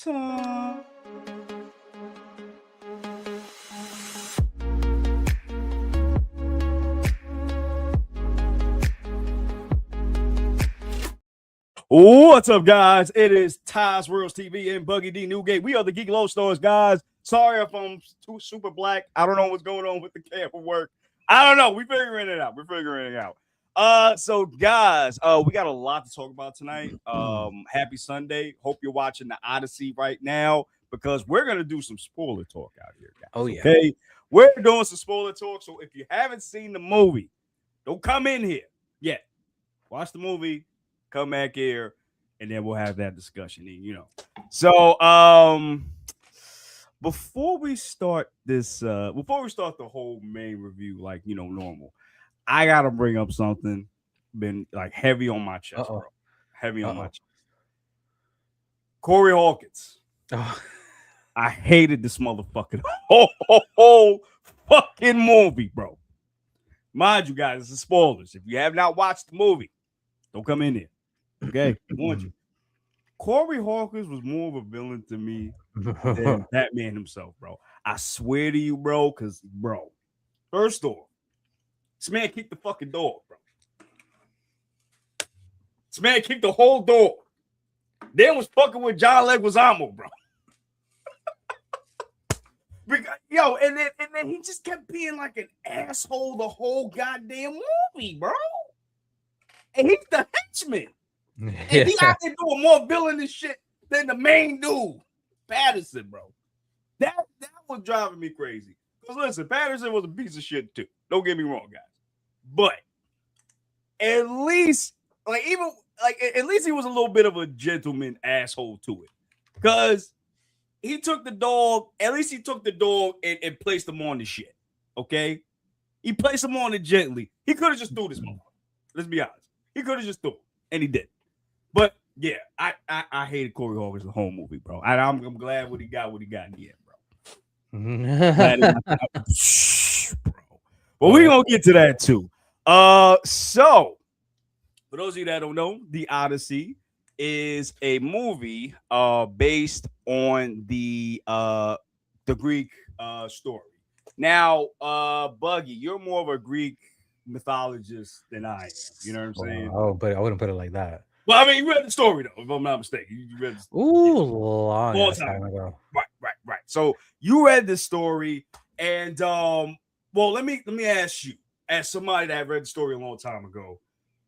time. What's up, guys? It is Ty's Worlds TV and Buggy D Newgate. We are the Geek Lodestars, guys. Sorry if I'm too super black. I don't know what's going on with the camera work. I don't know. We're figuring it out. So guys, we got a lot to talk about tonight. Happy Sunday. Hope you're watching the Odyssey right now because we're gonna do some spoiler talk out here, guys. Oh yeah. Okay, we're doing some spoiler talk. So if you haven't seen the movie, don't come in here yet. Watch the movie. Come back here, and then we'll have that discussion. So before we start this, before we start the whole main review, like normal, I gotta bring up something been like heavy on my chest, bro. Heavy on my chest. Corey Hawkins. I hated this motherfucking whole fucking movie, bro. Mind you, guys, this is spoilers. If you have not watched the movie, don't come in here. Okay, I want you. Corey Hawkins was more of a villain to me than Batman himself, bro. I swear to you, bro, because, bro, first off, this man kicked the fucking door, bro. This man kicked the whole door. Then was fucking with John Leguizamo, bro. Yo, and then he just kept being like an asshole the whole goddamn movie, bro. And he's the henchman. And he out there doing more villainous shit than the main dude, Pattinson, bro. That was driving me crazy. Because listen, Pattinson was a piece of shit too. Don't get me wrong, guys. But at least, at least he was a little bit of a gentleman asshole to it. Because he took the dog, at least he took the dog and placed him on the shit. Okay? He placed him on it gently. He could have just threw this motherfucker. Let's be honest. He could have just threw it. And he did. But yeah, I hated Corey Hawkins the whole movie, bro. And I'm glad what he got in the end, bro. Bro. Well, we're gonna get to that too. So for those of you that don't know, The Odyssey is a movie based on the Greek story. Now, Buggy, you're more of a Greek mythologist than I am. You know what I'm saying? Oh, but I wouldn't put it like that. Well, I mean, you read the story though, if I'm not mistaken. You read the story. Long time ago. Right. So you read the story, and well, let me ask you, as somebody that read the story a long time ago,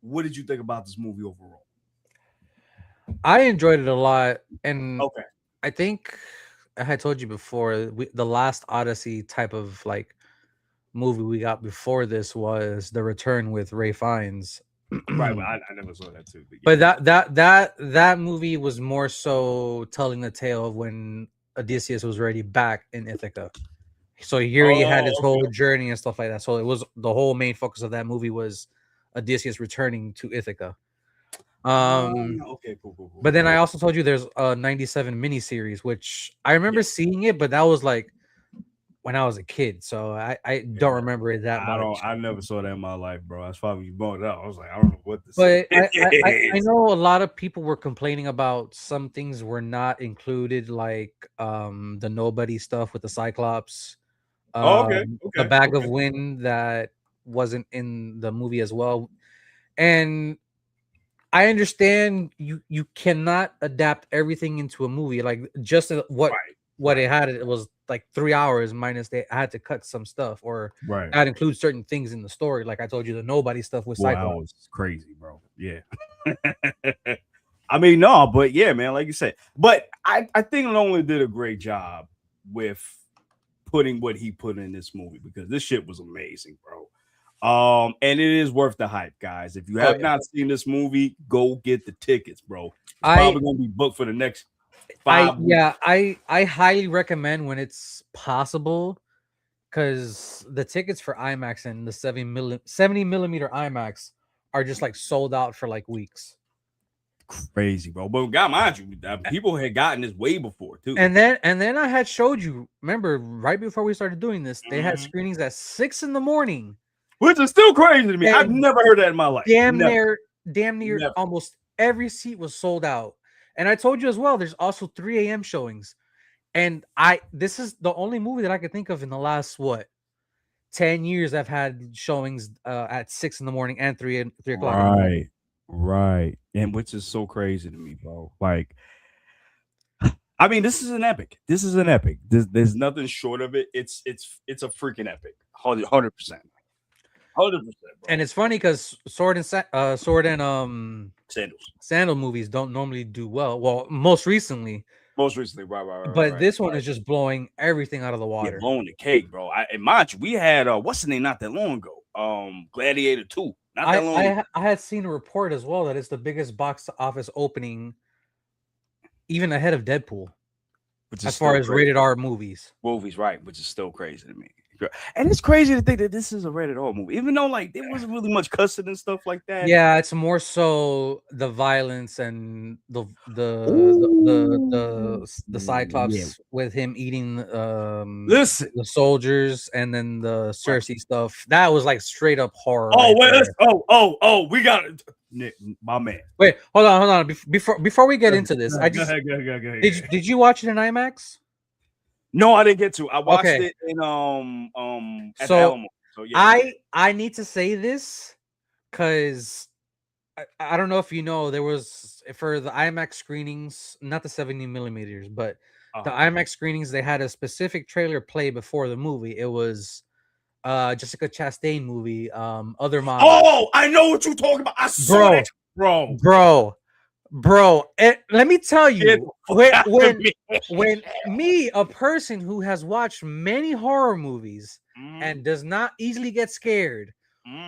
what did you think about this movie overall? I enjoyed it a lot, and okay, I think I had told you before the last Odyssey type of like movie we got before this was The Return with Ralph Fiennes. Right, but I never saw that too. But that movie was more so telling the tale of when Odysseus was already back in Ithaca. So here he had his whole journey and stuff like that. So it was the whole main focus of that movie was Odysseus returning to Ithaca. Okay, cool. But then I also told you there's a 97 miniseries, which I remember seeing it, but that was like when I was a kid, so I don't remember it that much. I never saw that in my life, bro. That's probably you brought it up. I was like, I don't know what this is. But I know a lot of people were complaining about some things were not included, like the nobody stuff with the Cyclops. The bag of wind that wasn't in the movie as well. And I understand you cannot adapt everything into a movie. Like just what it had, it was like 3 hours minus I had to cut some stuff or I'd include certain things in the story. Like I told you, the nobody stuff with Cyclops. That was crazy, bro. Yeah. I mean, no, but yeah, man, like you said. But I think Nolan did a great job with putting what he put in this movie because this shit was amazing, bro. And it is worth the hype, guys. If you have not seen this movie, go get the tickets, bro. It's probably gonna be booked for the next 5 weeks. I highly recommend when it's possible, because the tickets for IMAX and the 70 millimeter IMAX are just like sold out for like weeks. Crazy, bro. But God, mind you, people had gotten this way before too. And then I had showed you. Remember, right before we started doing this, they had screenings at 6 a.m, which is still crazy to me. I've never heard that in my life. Damn near almost every seat was sold out. And I told you as well, there's also 3 a.m. showings. And this is the only movie that I could think of in the last 10 years I've had showings at 6 in the morning and 3 o'clock in the morning. Right. And which is so crazy to me, bro. Like, I mean, this is an epic. There's nothing short of it. It's a freaking epic. 100%. 100%. And it's funny because sword and sandal movies don't normally do well. Well, most recently, right. But this one is just blowing everything out of the water. Yeah, blowing the cake, bro. And mind you, we had what's the name not that long ago? Gladiator 2. Not that long ago. I had seen a report as well that it's the biggest box office opening, even ahead of Deadpool, as far as rated R movies. Right, which is still crazy to me. And it's crazy to think that this is a rated R movie, even though like there wasn't really much cussing and stuff like that. Yeah, it's more so the violence and the Cyclops with him eating the soldiers, and then the Cersei stuff. That was like straight up horror. We got it. Nick, my man. Wait, hold on. Before we get into this, go ahead. Did you watch it in IMAX? No, I didn't get to. I watched it in at the Alamo. So yeah. I need to say this because I don't know if you know, there was for the IMAX screenings, not the 70 millimeters, but the IMAX screenings, they had a specific trailer play before the movie. It was Jessica Chastain movie, Other Models. Oh, I know what you're talking about. I saw that, bro. Let me tell you, when me, a person who has watched many horror movies and does not easily get scared,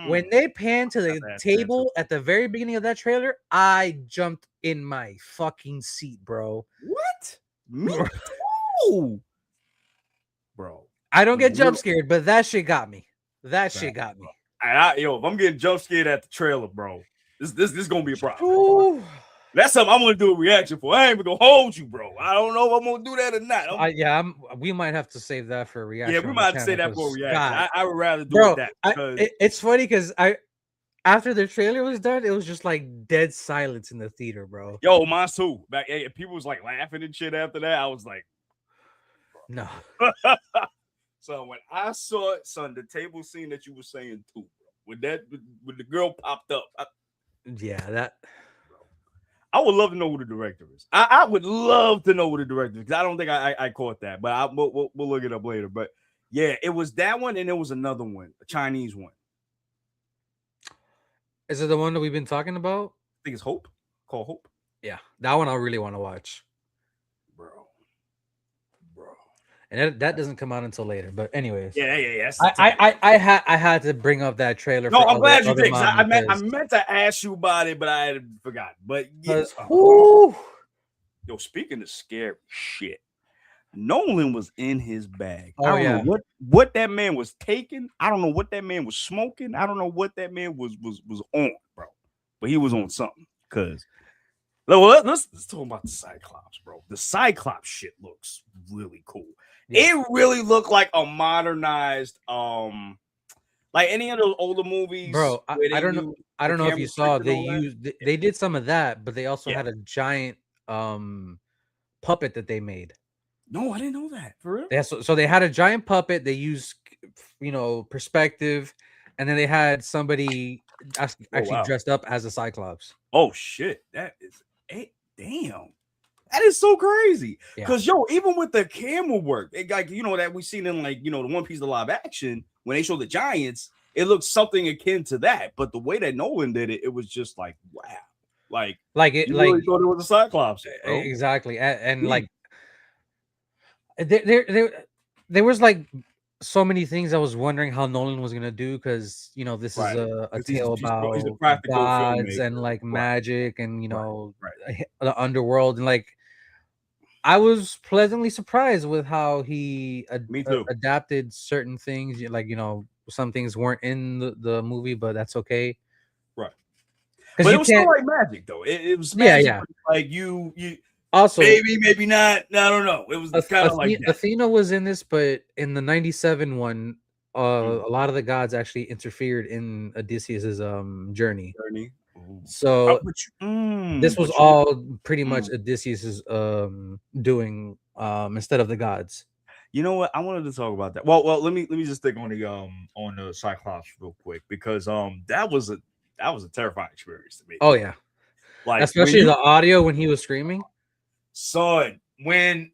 when they pan to the table at the very beginning of that trailer, I jumped in my fucking seat, bro. What? Me too, bro. I don't get jump scared, but that shit got me. Shit got me. And if I'm getting jump scared at the trailer, bro, this is gonna be a problem. Ooh. That's something I'm gonna do a reaction for. I ain't even gonna hold you, bro. I don't know if I'm gonna do that or not. We might have to save that for a reaction. Yeah, we might have to save that for a reaction. I would rather do that. It's funny because after the trailer was done, it was just like dead silence in the theater, bro. Yo, mine too. People was like laughing and shit after that. I was like, no. So when I saw it, son, the table scene that you were saying too, bro, when the girl popped up, I would love to know who the director is. I would love to know who the director is because I don't think I caught that, but we'll look it up later. But yeah, it was that one, and there was another one, a Chinese one. Is it the one that we've been talking about? I think it's Hope. Called Hope. Yeah, that one I really want to watch, bro. And that doesn't come out until later. But anyways, yeah. I had to bring up that trailer. No, I'm glad you did. I meant to ask you about it, but I had forgotten. But yes, yo, speaking of scary shit, Nolan was in his bag. I don't know what that man was taking. I don't know what that man was smoking. I don't know what that man was on, bro. But he was on something. Cause let's talk about the Cyclops, bro. The Cyclops shit looks really cool. Yeah. It really looked like a modernized, like any of those older movies. Bro, I don't know if you saw, they did some of that, but they also had a giant puppet that they made. No, I didn't know that. For real? Yeah, so they had a giant puppet. They used, perspective, and then they had somebody actually dressed up as a Cyclops. Oh shit, that is damn. That is so crazy. Because even with the camera work, that we've seen in the One Piece of live action, when they show the giants, it looks something akin to that. But the way that Nolan did it, it was just like, wow. Like really thought it was a Cyclops. Bro. Exactly. And like there was like so many things I was wondering how Nolan was gonna do, because this is a tale about gods and like magic and the underworld, and like I was pleasantly surprised with how he adapted certain things. Like some things weren't in the movie, but that's okay. Right. But it was still like magic, though. It was magic. Yeah. Like you also maybe not. I don't know. It was kind of like that. Athena was in this, but in the 97 one, a lot of the gods actually interfered in Odysseus's journey. So this was all pretty much Odysseus's doing instead of the gods. You know what? I wanted to talk about that. Well, let me just stick on the Cyclops real quick because that was a terrifying experience to me. Oh yeah, like especially the audio when he was screaming. Son, when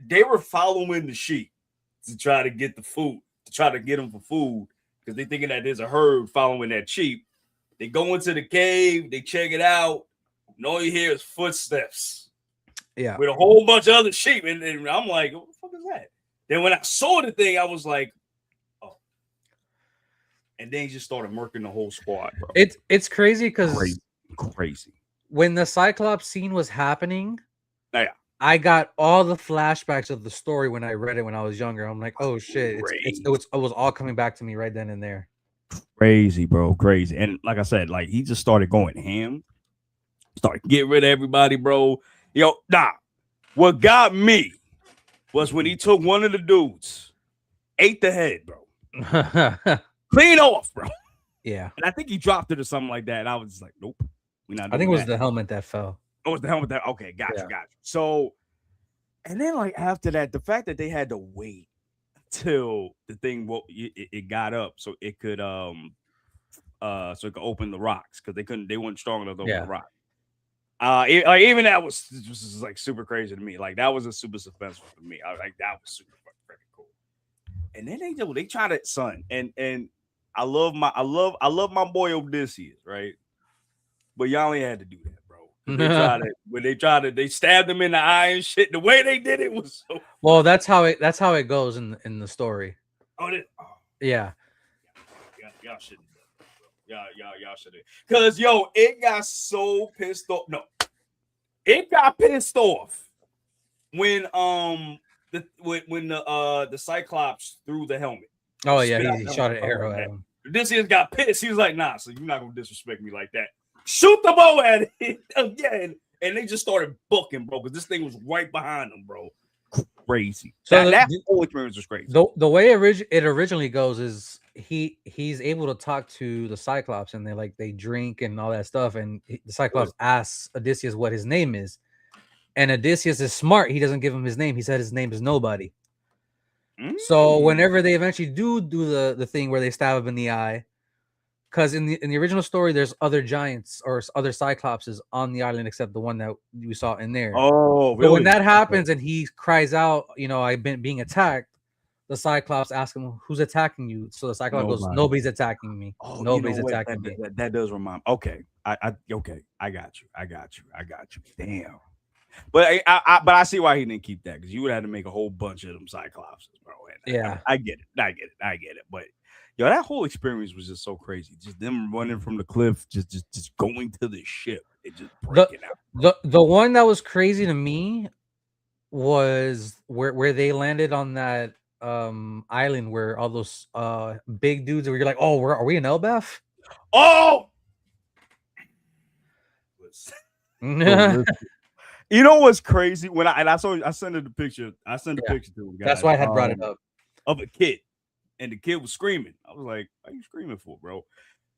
they were following the sheep to try to get the food, to try to get them for food, because they thinking that there's a herd following that sheep. They go into the cave, they check it out, and all you hear is footsteps. Yeah. With a whole bunch of other sheep. And I'm like, what the fuck is that? Then when I saw the thing, I was like, oh. And then he just started murking the whole squad, bro. It's crazy because crazy. When the Cyclops scene was happening, yeah, I got all the flashbacks of the story when I read it when I was younger. I'm like, oh shit. It was all coming back to me right then and there. Crazy, bro. Crazy. And like I said, like he just started going ham. Started getting rid of everybody, bro. Yo, what got me was when he took one of the dudes, ate the head, bro. Clean off, bro. Yeah. And I think he dropped it or something like that. And I was just like, nope. We're not doing I think it was the helmet that fell. Oh, it was the helmet that. Okay, got you. So, and then like after that, the fact that they had to wait till the thing it got up so it could open the rocks because they weren't strong enough to open the rock. Even that was like super crazy to me. Like that was a super suspenseful for me. I was like, that was super freaking cool. And then they try to and I love my boy Odysseus, right? But y'all ain't had to do that, bro. They stabbed him in the eye and shit. The way they did it was so well. That's how it goes in the story. Yeah. Y'all shouldn't. Y'all shouldn't. Cause it got so pissed off. No, it got pissed off when the Cyclops threw the helmet. Oh yeah, he shot an arrow at him. Odysseus got pissed. He was like, "Nah, so you're not gonna disrespect me like that." Shoot the bow at it again, and they just started booking, bro, because this thing was right behind them, bro. Crazy. So that whole experience was crazy. The way it originally goes is he's able to talk to the Cyclops, and they drink and all that stuff, and the Cyclops asks Odysseus what his name is, and Odysseus is smart. He doesn't give him his name. He said his name is Nobody. So whenever they eventually do the thing where they stab him in the eye. Because in the original story, there's other giants or other Cyclopses on the island except the one that we saw in there. Oh, really? But when that happens and he cries out, I've been being attacked, the Cyclops asks him, "Who's attacking you?" So the Cyclops goes, "Nobody's attacking me. Oh, nobody's attacking me." That does remind. Okay, I got you. Damn. But I see why he didn't keep that because you would have to make a whole bunch of them Cyclopses, bro. Yeah, I get it. But that whole experience was just so crazy. Just them running from the cliff, just going to the ship, and just breaking out. The one that was crazy to me was where they landed on that island where all those big dudes where you're like, oh, are we in Elbaf? Oh. You know what's crazy? When I sent her the picture. I sent the picture to him. Guys. That's why I had brought it up. Of a kid. And the kid was screaming. I was like, "What are you screaming for, bro?"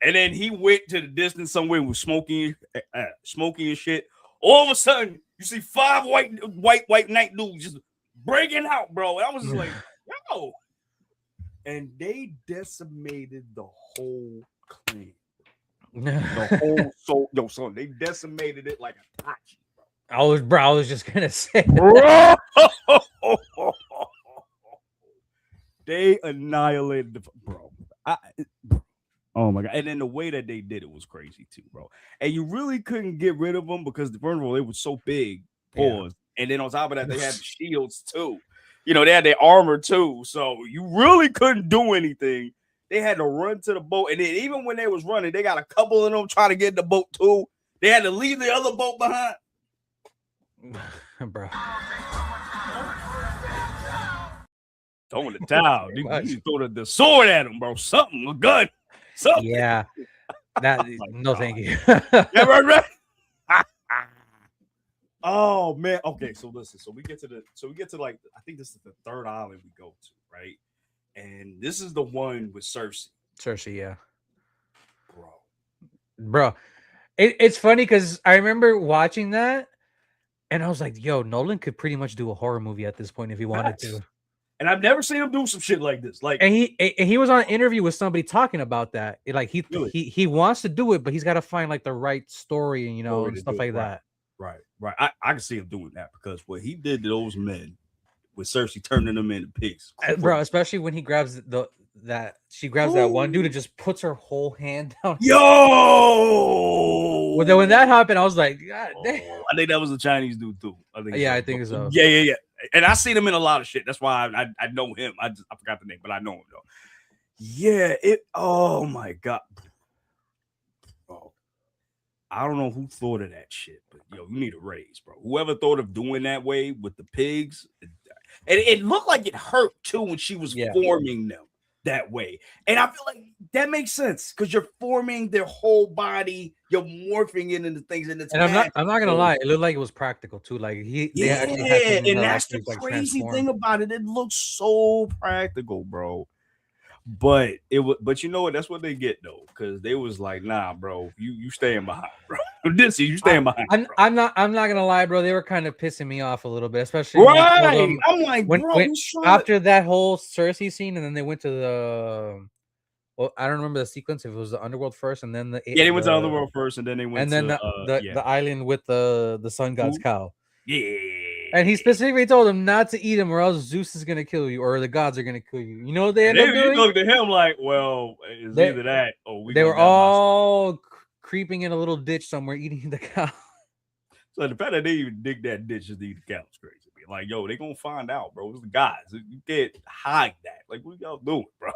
And then he went to the distance somewhere and was smoking and shit. All of a sudden, you see 5 white knight dudes just breaking out, bro. And I was just like, yo. And they decimated the whole clan. The whole son, they decimated it like a tachi, bro. I was just gonna say, bro. They annihilated bro. Oh my god! And then the way that they did it was crazy too, bro. And you really couldn't get rid of them because first of all, they were so big. Pause. Yeah. And then on top of that, they had the shields too. They had their armor too. So you really couldn't do anything. They had to run to the boat, and then even when they was running, they got a couple of them trying to get in the boat too. They had to leave the other boat behind, bro. Throwing the towel. You throw the sword at him, bro. Something, a gun. Something. Yeah. That no, thank you. Yeah, right. Oh man. Okay, so listen. So we get to like I think this is the third island we go to, right? And this is the one with Cersei. Cersei, yeah. Bro. It's funny because I remember watching that, and I was like, "Yo, Nolan could pretty much do a horror movie at this point if he wanted to." And I've never seen him do some shit like this. Like, and he was on an interview with somebody talking about that. Like really? he wants to do it, but he's got to find like the right story and and stuff like that. Right. I can see him doing that because what he did to those men with Cersei turning them into pigs, bro. Especially when he grabs that one dude and just puts her whole hand down. Yo! Well, then when that happened, I was like, God damn. I think that was a Chinese dude too. I think so. Yeah. And I seen him in a lot of shit. That's why I know him. I forgot the name, but I know him though. Yeah. Oh my God. Bro. I don't know who thought of that shit, but yo, you need a raise, bro. Whoever thought of doing that way with the pigs, and it looked like it hurt too when she was forming them that way. And I feel like that makes sense because you're forming their whole body, you're morphing it into things, and I'm not gonna lie, it looked like it was practical too. Like and that's the crazy thing about it. It looks so practical, bro. But you know what? That's what they get though, because they was like, nah, bro, you staying behind, bro. You staying behind. I'm not gonna lie, bro. They were kind of pissing me off a little bit, especially right. I'm like, when after that whole Cersei scene, and then they went to the. Well, I don't remember the sequence if it was the underworld first, and then they went to the underworld first, and then they went to the island with the sun god's cowl. Yeah. And he specifically told him not to eat him, or else Zeus is gonna kill you, or the gods are gonna kill you. You know what they ended up doing? Looked at him like, well, it's either that or they were all creeping in a little ditch somewhere, eating the cow. So the fact that they even dig that ditch just to eat the cow is crazy. Like, yo, they gonna find out, bro. It's the guys. You can't hide that. Like, what y'all doing, bro?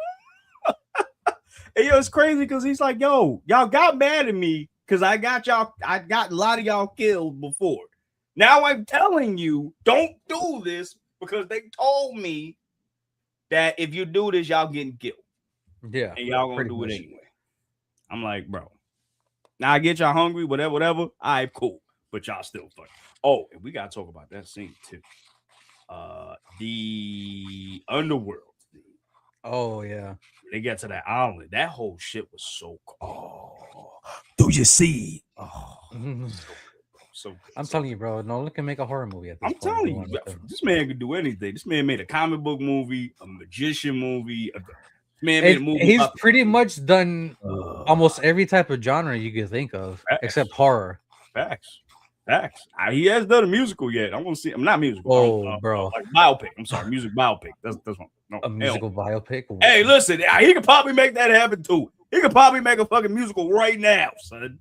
And yo, it's crazy because he's like, yo, y'all got mad at me because I got a lot of y'all killed before. Now I'm telling you, don't do this because they told me that if you do this, y'all getting killed. Yeah. And y'all gonna do it anyway. I'm like, bro. Now I get y'all hungry, whatever. All right, cool. But y'all still funny. Oh, and we gotta talk about that scene too. The underworld. Oh yeah. They get to that island. That whole shit was so cool. Oh, do you see? Oh, so I'm telling you, bro. Nolan can make a horror movie at this point. I'm telling you, this man can do anything. This man made a comic book movie, a magician movie. Man made a movie. He's pretty much done almost every type of genre you could think of, except horror. Facts. He hasn't done a musical yet. I want to see. I'm not musical. Oh, bro, like biopic. I'm sorry, music biopic. That's one. No, a musical biopic. Hey, listen, he could probably make that happen too. He could probably make a fucking musical right now, son,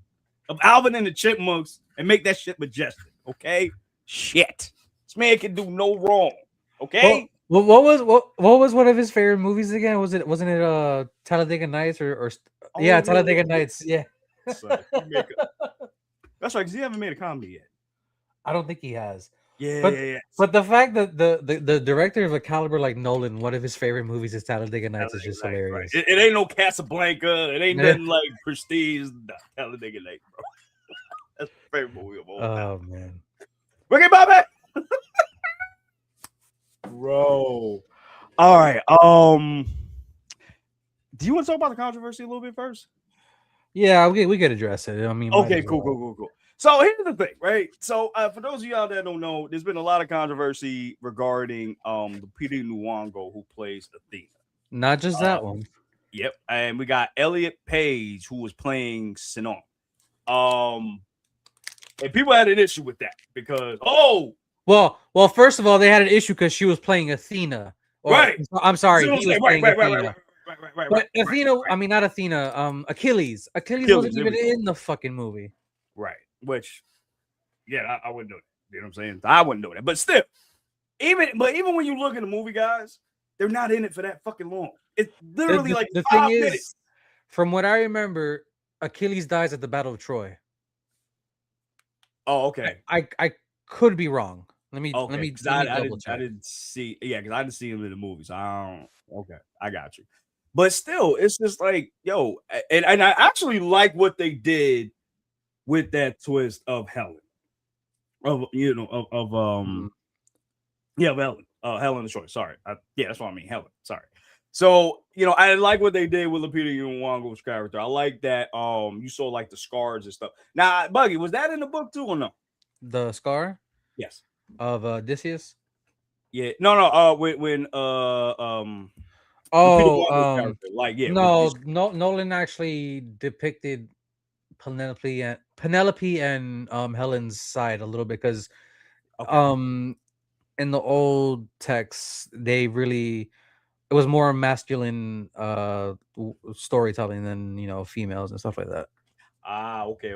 of Alvin and the Chipmunks and make that shit majestic. Okay, shit. This man can do no wrong. Okay. Well, what was one of his favorite movies again? Wasn't it Talladega Nights or Talladega Nights? Yeah. That's right, because he haven't made a comedy yet. I don't think he has. Yeah. But the fact that the director of a caliber like Nolan, one of his favorite movies is Talladega Nights, is just hilarious. Right. It ain't no Casablanca. It ain't nothing like Prestige. Talladega Nights, bro. That's my favorite movie of all time. Oh man. Ricky Bobby. Bro. All right. Do you want to talk about the controversy a little bit first? Yeah, we could address it. I mean, okay, cool. So here's the thing, right? So for those of y'all that don't know, there's been a lot of controversy regarding the Peter Nwongo who plays Athena. Not just that one. Yep, and we got Elliot Page who was playing Sinon. And people had an issue with that because well, first of all, they had an issue because she was playing Athena. Right. I'm sorry, he was playing Athena. Right. But Athena, I mean not Athena. Achilles wasn't even in the fucking movie. Right. Which, yeah, I wouldn't do it. You know what I'm saying? I wouldn't do that. But still, even when you look in the movie, guys, they're not in it for that fucking long. It's literally like the 5 minutes. Is, from what I remember, Achilles dies at the Battle of Troy. Oh, okay. I could be wrong. Let me I didn't see. Yeah, because I didn't see him in the movies. I got you. But still, it's just like, yo, and I actually like what they did with that twist of Helen. Of Helen. Helen of Troy. Sorry. That's what I mean. Helen. Sorry. So, I like what they did with Lupita Nyong'o's character. I like that you saw like the scars and stuff. Now, Buggy, was that in the book too or no? The scar? Yes. Of Odysseus? Yeah. No, when character, no, Nolan actually depicted Penelope and Helen's side a little bit because in the old texts it was more masculine storytelling than females and stuff like that. Okay.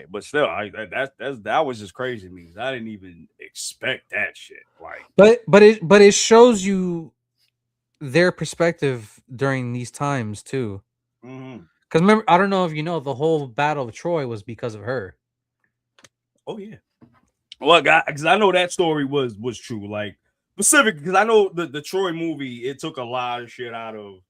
But still, that was just crazy to me because I didn't even expect that shit. Like, but it shows you their perspective during these times too. Because remember, I don't know if you know, the whole Battle of Troy was because of her. Oh yeah. Well, because I know that story was true. Like specific, because I know the Troy movie, it took a lot of shit out of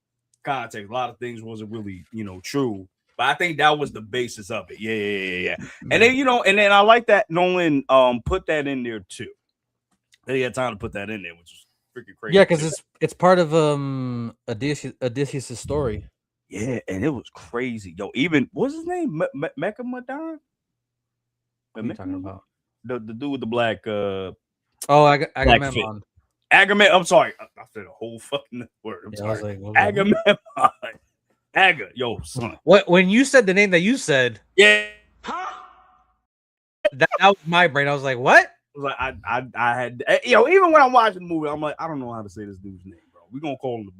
context. A lot of things wasn't really true. But I think that was the basis of it. Yeah. And then and then I like that Nolan put that in there too. They had time to put that in there, which is freaking crazy. Yeah, because it's part of Odysseus' story. Yeah, and it was crazy. Yo, even what's his name? Mechamadon? What are you talking about? The dude with the black Agamemnon. Agamemnon. I'm sorry. I said a whole fucking word. I'm sorry. Agamemnon. Yo, son. When you said the name that you said, yeah, that was my brain. I was like, what? Like I had even when I'm watching the movie, I'm like, I don't know how to say this dude's name, bro. We're gonna call him the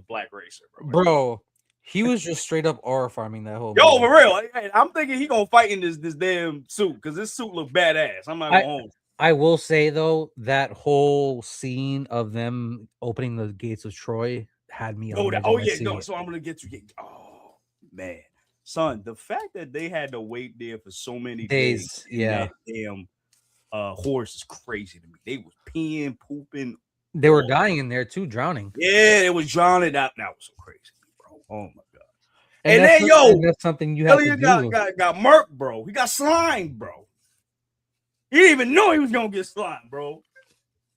black racer, bro. Bro, he was just straight up aura farming that whole movie. For real. I'm thinking he gonna fight in this damn suit because this suit look badass. I'm not gonna hold it. I will say though, that whole scene of them opening the gates of Troy had me on. So I'm gonna get you. Oh man, son, the fact that they had to wait there for so many days, yeah, damn horse is crazy to me. They was peeing, pooping. They were dying in there too, drowning. Yeah, it was drowning. That was so crazy, bro. Oh my god. And then that's something you have to do. Got murked, bro. He got slimed, bro. He didn't even know he was gonna get slimed, bro.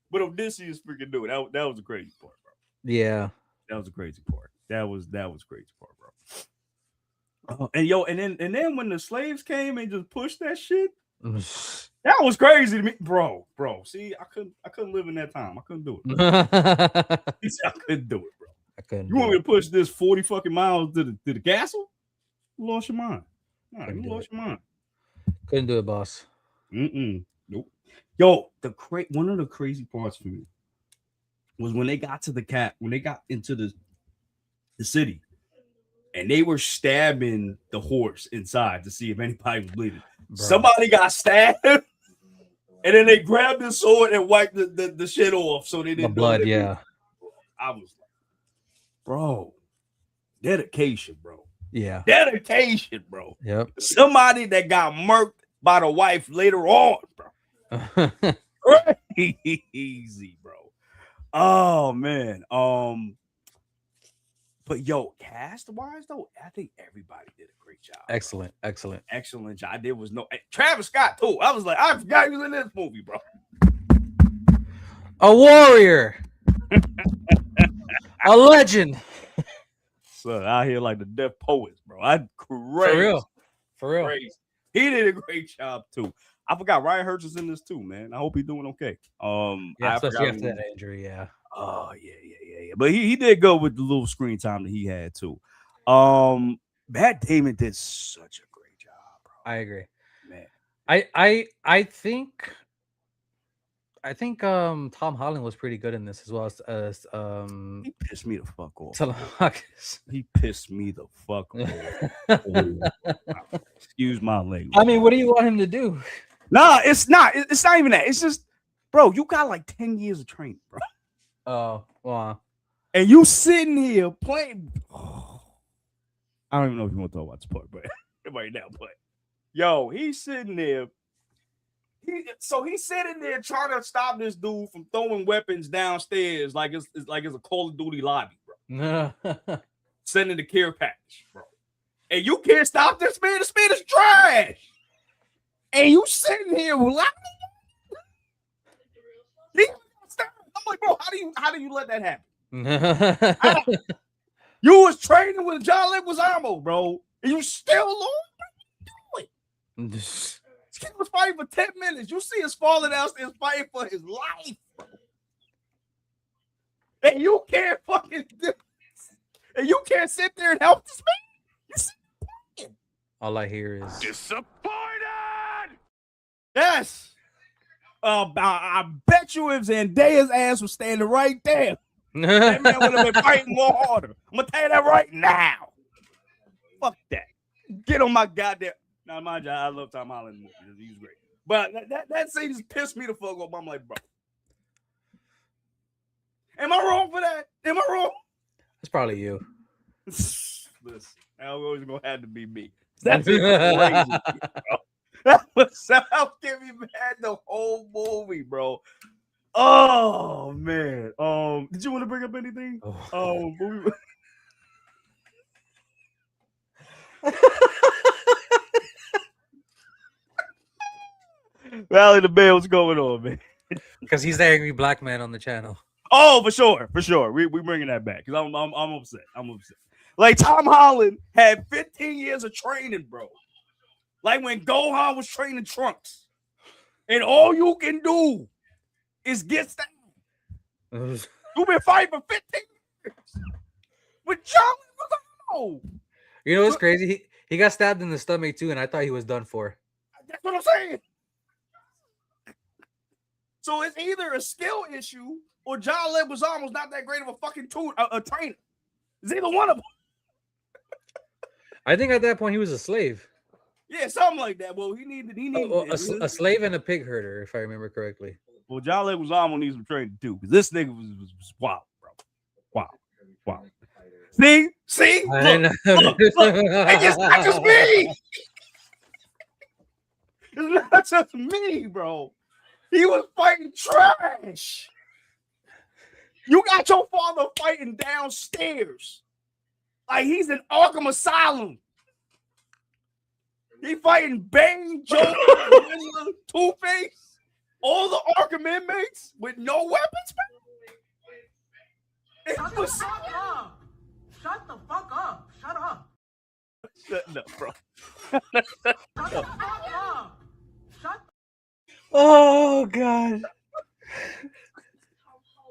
But Odysseus freaking do it. That was a crazy part, bro. Yeah, that was a crazy part. That was crazy part, bro. And then when the slaves came and just pushed that shit, that was crazy to me, bro. See, I couldn't live in that time. I couldn't do it. I couldn't do it, bro. I couldn't. You want me to push this 40 fucking miles to the castle? You lost your mind. No, you lost your mind. Couldn't do it, boss. Nope. Yo, one of the crazy parts for me was when they got into the city and they were stabbing the horse inside to see if anybody was bleeding. Bro. Somebody got stabbed, and then they grabbed the sword and wiped the shit off so they didn't the blood. Yeah, I was like, bro, dedication, bro. Yeah, dedication, bro. Yep. Somebody that got murked by the wife later on, bro. Crazy, bro. Oh man. But yo, cast wise though, I think everybody did a great job. Excellent job. There was no Travis Scott too. I was like, I forgot he was in this movie, bro. A warrior, a legend. So out here like the deaf poets, bro. I'm crazy. For real. Crazy. He did a great job too. I forgot Ryan Hurst is in this too, man. I hope he's doing okay. Especially after that injury, yeah. Oh yeah. But he did go with the little screen time that he had too. Matt Damon did such a great job, bro. I agree, man. I think Tom Holland was pretty good in this as well as he pissed me the fuck off. He pissed me the fuck off. Excuse my language. I mean, what do you want him to do? Nah, it's not even that. It's just, bro, you got like 10 years of training, bro. Oh, wow. And you sitting here playing. Oh, I don't even know if you want to talk about this part, but right now, but yo, he's sitting there. He's sitting there trying to stop this dude from throwing weapons downstairs like it's a Call of Duty lobby, bro. Sending the care package, bro. And you can't stop this man. This man is trash. And you sitting here laughing. I'm like, bro, how do you let that happen? You was training with John Leguizamo, bro, and you still lost. What are you doing? This kid was fighting for 10 minutes. You see us falling downstairs fighting for his life, bro. And you can't fucking do this. And you can't sit there and help this man. All I hear is disappointed. Yes. I bet you if Zendaya's ass was standing right there, that man would have been fighting more harder. I'm gonna tell you that right now. Fuck that. Get on my goddamn. Now, mind you, I love Tom Holland movies. He's great. But that scene just pissed me the fuck off. I'm like, bro. Am I wrong for that? Am I wrong? It's probably you. Listen, that was always gonna have to be me. That's crazy. Bro. That was getting me mad the whole movie, bro. Oh man. Did you want to bring up anything? Valley the Bear, what's going on, man? Because he's the angry black man on the channel. Oh, for sure. We bringing that back because I'm upset. I'm upset. Like Tom Holland had 15 years of training, bro. Like when Gohan was training Trunks, and all you can do is get stabbed. You've been fighting for 15 years with John Leguizamo. You know what's crazy? He got stabbed in the stomach too, and I thought he was done for. That's what I'm saying. So it's either a skill issue or John Leguizamo's not that great of a fucking a trainer. It's either one of them. I think at that point he was a slave. Yeah, something like that. Well, he needed a slave and a pig herder, if I remember correctly. Well, John Leguizamo needs some training too, because this nigga was wild, bro. Wow. See? Look. It's not just me. It's not just me, bro. He was fighting trash. You got your father fighting downstairs. Like he's in Arkham Asylum. He fighting Bane, Joker, Two-Face, all the Arkham inmates with no weapons, man. Shut the fuck up. Shut the fuck up. Shut up. Shut up, bro. Shut the fuck up. Shut. Oh God.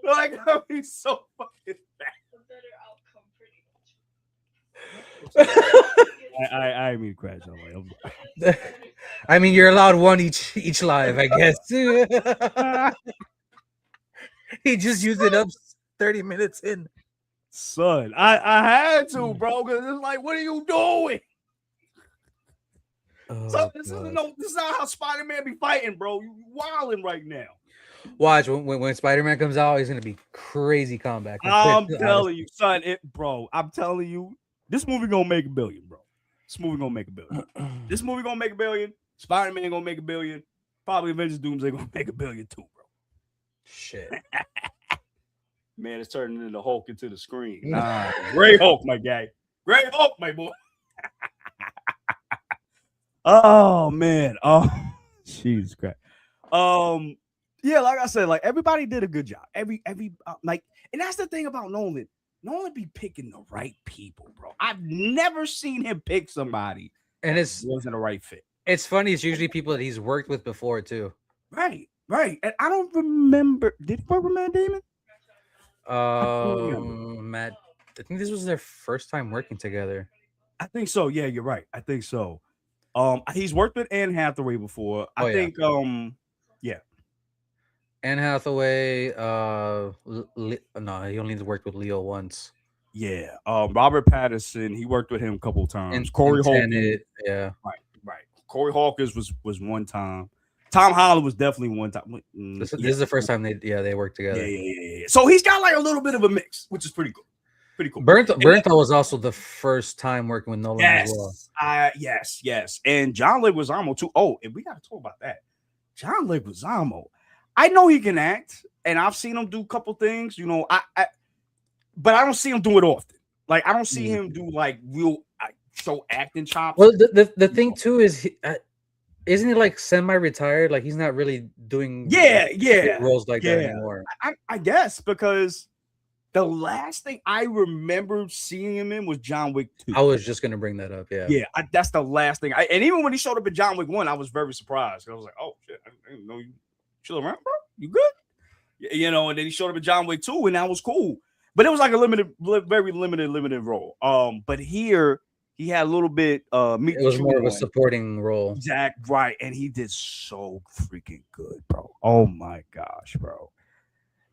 Like he's so fucking bad. I didn't mean to crash on my. I mean, you're allowed one each live, I guess. He just used it up 30 minutes in. Son, I had to, bro, because it's like, what are you doing? Oh, so this is not how Spider-Man be fighting, bro. You wilding right now. Watch when Spider-Man comes out, he's gonna be crazy combat. I'm telling you, son, I'm telling you, this movie gonna make $1 billion, bro. This movie gonna make $1 billion. This movie gonna make $1 billion. Spider-Man gonna make $1 billion. Probably Avengers Doomsday gonna make $1 billion too, bro. Shit. Man, it's turning into Hulk into the screen. Great Hulk, my guy. Great Hulk, my boy. Oh man. Oh, Jesus Christ. Yeah, like I said, like everybody did a good job. Every like, and that's the thing about Nolan. Nolan be picking the right people, bro. I've never seen him pick somebody and it wasn't a right fit. It's funny. It's usually people that he's worked with before too. Right. And I don't remember. Did he work with Matt Damon? Matt. I think this was their first time working together. I think so. Yeah, you're right. I think so. He's worked with Anne Hathaway before. I think. Yeah. Anne Hathaway. No, he only worked with Leo once. Yeah. Robert Pattinson. He worked with him a couple of times. Corey Hawkins. Yeah. Right. Corey Hawkins was one time. Tom Holland was definitely one time. This is the first time they worked together. Yeah. So he's got like a little bit of a mix, which is pretty cool. Pretty cool. Bernthal was also the first time working with Nolan as well. Yes. And John Leguizamo too. Oh, and we got to talk about that. John Leguizamo. I know he can act, and I've seen him do a couple things, you know. But I don't see him do it often. Like I don't see him do like real show acting chops. Well, the thing too is, isn't he like semi-retired? Like he's not really doing yeah roles like that anymore. I guess because The last thing I remember seeing him in was John Wick 2. I was just gonna bring that up. Yeah, that's the last thing. And even when he showed up in John Wick 1, I was very surprised. I was like, oh shit, I didn't know you chill around, bro. You good? You know, and then he showed up in John Wick 2, and that was cool. But it was like a very limited role. But here he had a little bit it was more of a supporting role. Exact right, and he did so freaking good, bro. Oh my gosh, bro.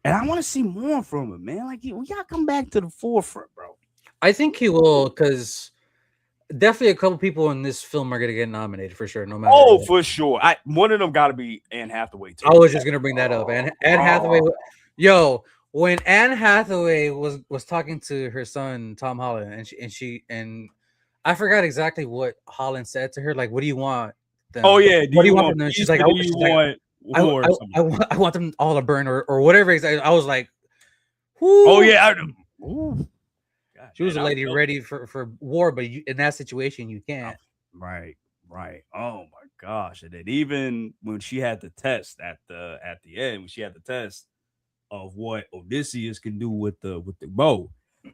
And I want to see more from him, man. Like, we gotta come back to the forefront, bro. I think he will, because definitely a couple people in this film are gonna get nominated for sure. No matter. Oh, what. For sure. One of them got to be Anne Hathaway too. I was just gonna bring that up. Anne Hathaway. Yo, when Anne Hathaway was talking to her son Tom Holland, and I forgot exactly what Holland said to her. Like, what do you want? Them? Oh yeah. What do you want from them? She's like, I want them all to burn or whatever. I was like, whoo. Oh yeah. God, she was a lady ready for war, but in that situation, you can't. Right. Oh my gosh! And then even when she had the test at the end, when she had the test of what Odysseus can do with the bow,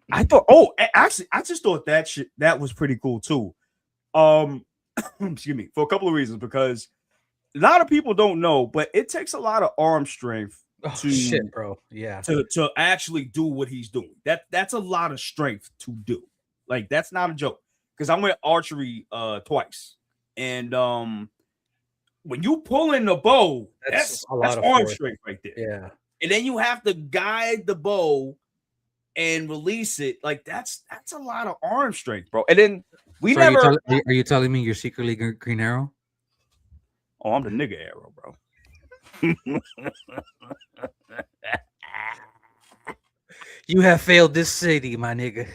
I thought. Oh, actually, I just thought that was pretty cool too. Excuse me, for a couple of reasons, because a lot of people don't know, but it takes a lot of arm strength shit, bro. Yeah. To actually do what he's doing. That's a lot of strength to do. Like, that's not a joke. Because I went archery twice. And when you pull in the bow, that's arm strength right there. Yeah. And then you have to guide the bow and release it. Like, that's a lot of arm strength, bro. And then are you telling me you're secretly Green Arrow? Oh, I'm the nigga Arrow, bro. You have failed this city, my nigga.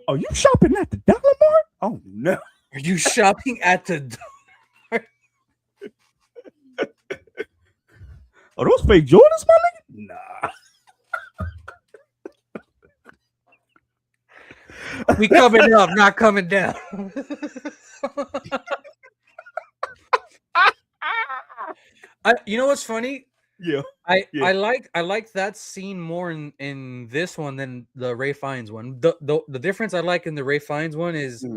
Are you shopping at the Dollar Mart? Oh no. Are you shopping at the Dollar? Are those fake Jordans, my nigga? Nah. We coming up, not coming down. You know what's funny? Yeah. I like that scene more in this one than the Ray Fiennes one. The difference I like in the Ray Fiennes one is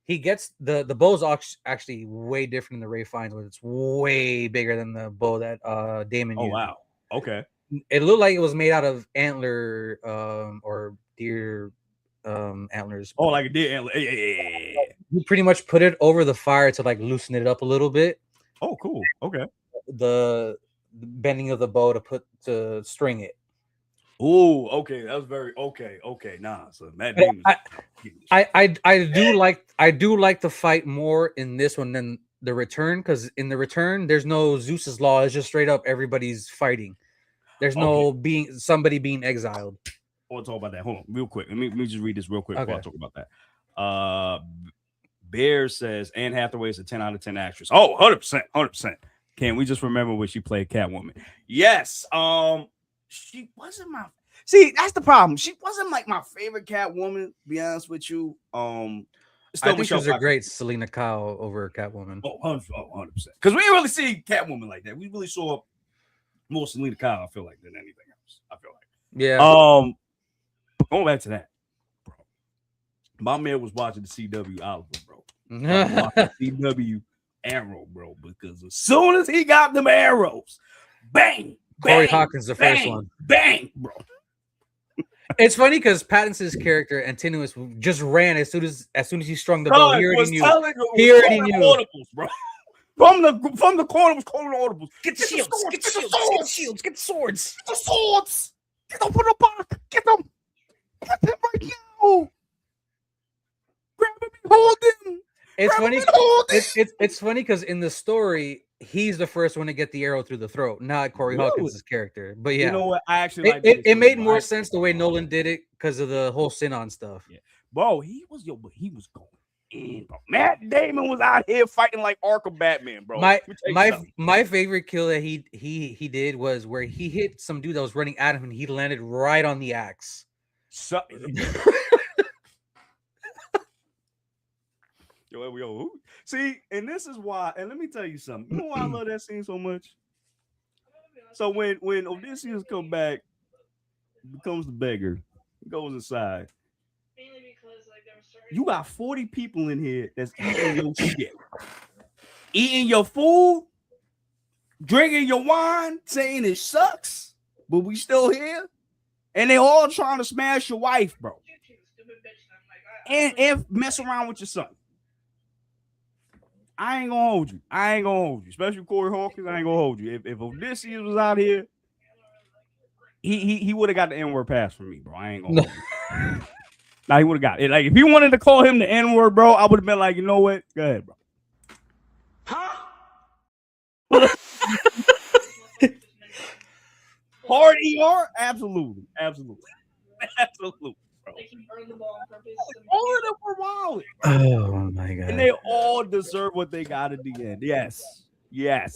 he gets the bow's actually way different than the Ray Fiennes one. It's way bigger than the bow that Damon used. Oh wow. Okay. It looked like it was made out of antler or deer antlers. Oh, like a deer antler. Yeah. You pretty much put it over the fire to like loosen it up a little bit. Oh, cool. Okay. The bending of the bow to string it. Oh, okay. That was very okay. Nah, so Matt Damon. I do like the fight more in this one than the Return, because in the Return there's no Zeus's law. It's just straight up everybody's fighting. There's no somebody being exiled. I want to talk about that. Hold on, real quick. Let me just read this real quick before I talk about that. Bear says Anne Hathaway is a 10 out of 10 actress. Oh, 100%. Can we just remember when she played Catwoman? Yes. She wasn't my. See, that's the problem. She wasn't like my favorite Catwoman. To be honest with you. I think she was a great Selena Kyle over Catwoman. Oh, 100%. Because we didn't really see Catwoman like that. We really saw more Selena Kyle, I feel like, than anything else. I feel like. Yeah. But going back to that, bro. My man was watching the CW Oliver, bro. CW Arrow, bro, because as soon as he got them arrows, bang, Corey Hawkins, the first one, bang, bro. It's funny because Pattinson's character Antinous just ran as soon as he strung the bow. He already knew. Audibles, bro. From the corner was calling audibles. Get the shields. Get the shields. Get the swords. Get the swords. Get them from the back. Get them. Get them right now. Grab him and hold him. It's funny. It's funny because in the story, he's the first one to get the arrow through the throat, not Corey Hawkins' character. But yeah, you know what? I actually like it made more sense the way Nolan did it because of the whole Sinon stuff. Yeah. Bro, he was going in. Bro. Matt Damon was out here fighting like Arkham Batman, bro. My favorite kill that he did was where he hit some dude that was running at him and he landed right on the axe. Yo, see, and this is why, and let me tell you something. You know why I love that scene so much? So when Odysseus come back, becomes the beggar, goes inside. You got 40 people in here that's eating your shit, eating your food, drinking your wine, saying it sucks, but we still here, and they all trying to smash your wife, bro, and mess around with your son. I ain't gonna hold you. Especially Corey Hawkins, I ain't gonna hold you. If Odysseus was out here, he would have got the N-word pass from me, bro. I ain't gonna hold you. Nah, he would have got it. Like, if he wanted to call him the N-word, bro, I would have been like, you know what? Go ahead, bro. Huh? Hard ER? Absolutely. Bro. Like, he burned the ball on purpose. All of them were wild. Oh my god. And they all deserve what they got at the end. Yes. The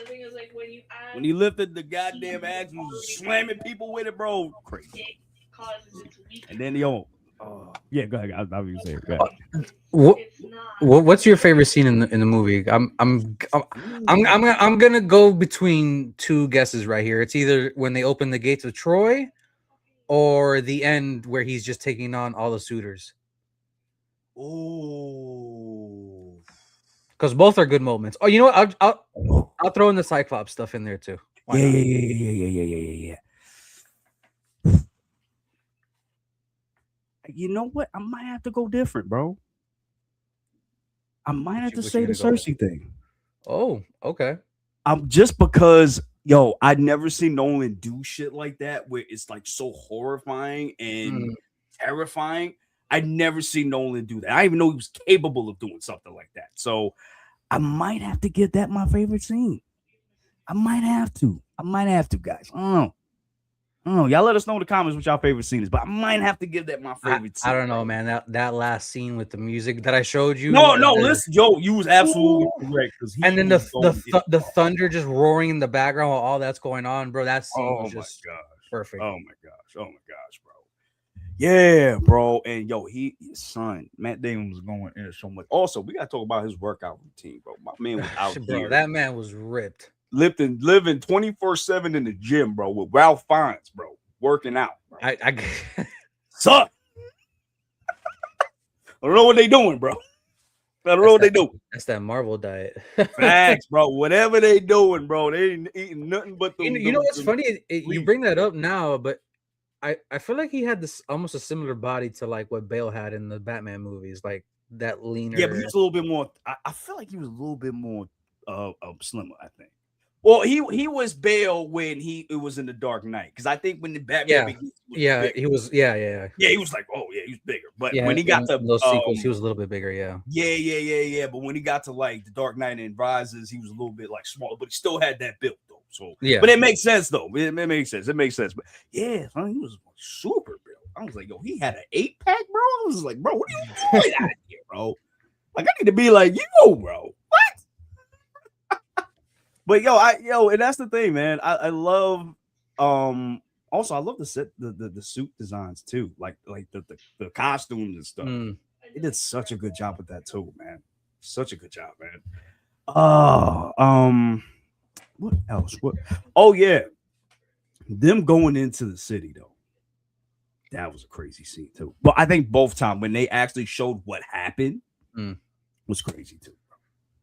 thing is, like, when he lifted the goddamn axe, he was slamming people with it, bro. Crazy. And then yeah, go ahead. I'll be saying. Go ahead. What's your favorite scene in the movie? I'm gonna go between two guesses right here. It's either when they open the gates of Troy, or the end where he's just taking on all the suitors. Oh, because both are good moments. Oh, you know what? I'll throw in the Cyclops stuff in there too. Yeah. You know what? I might have to go different, bro. I might have to say the Cersei thing. Oh, okay. Just because, I'd never seen Nolan do shit like that where it's like so horrifying and terrifying. I'd never seen Nolan do that. I didn't even know he was capable of doing something like that. So I might have to give that my favorite scene. I might have to, guys. Y'all let us know in the comments what y'all favorite scene is, but I might have to give that my favorite scene. I don't know, man. That last scene with the music that I showed you. No, listen, you was absolutely correct. And then the thunder just roaring in the background while all that's going on, bro. That scene was just perfect. Oh my gosh, bro. Yeah, bro. And his son, Matt Damon, was going in so much. Also, we gotta talk about his workout routine, bro. My man was out bro, here. That man was ripped. Living 24/7 in the gym, bro, with Ralph Fiennes, bro, working out. Bro. I suck. I don't know what they doing, bro. I don't know what they doing. That's that Marvel diet. Facts, bro. Whatever they doing, bro, they ain't eating nothing but the. You know what's funny? You bring that up now, but I feel like he had this almost a similar body to like what Bale had in the Batman movies, like that leaner. Yeah, but he was a little bit more. I feel like he was a little bit more slimmer, I think. Well, he was Bale when it was in the Dark Knight, because I think when the Batman he was he was like, oh yeah, he was bigger. But when he got to those sequels, he was a little bit bigger. Yeah. But when he got to like the Dark Knight and Rises, he was a little bit like smaller, but he still had that build though. So yeah, but it makes sense though. It makes sense. But yeah, son, he was super built. I was like, he had an 8-pack, bro. I was like, bro, what are you doing out here, bro? Like, I need to be like you, bro. What? But and that's the thing, man. I love also I love the suit designs too, like the costumes and stuff. They did such a good job with that too, man. Such a good job, man. What else? Oh yeah, them going into the city though. That was a crazy scene too. But I think both times when they actually showed what happened was crazy too.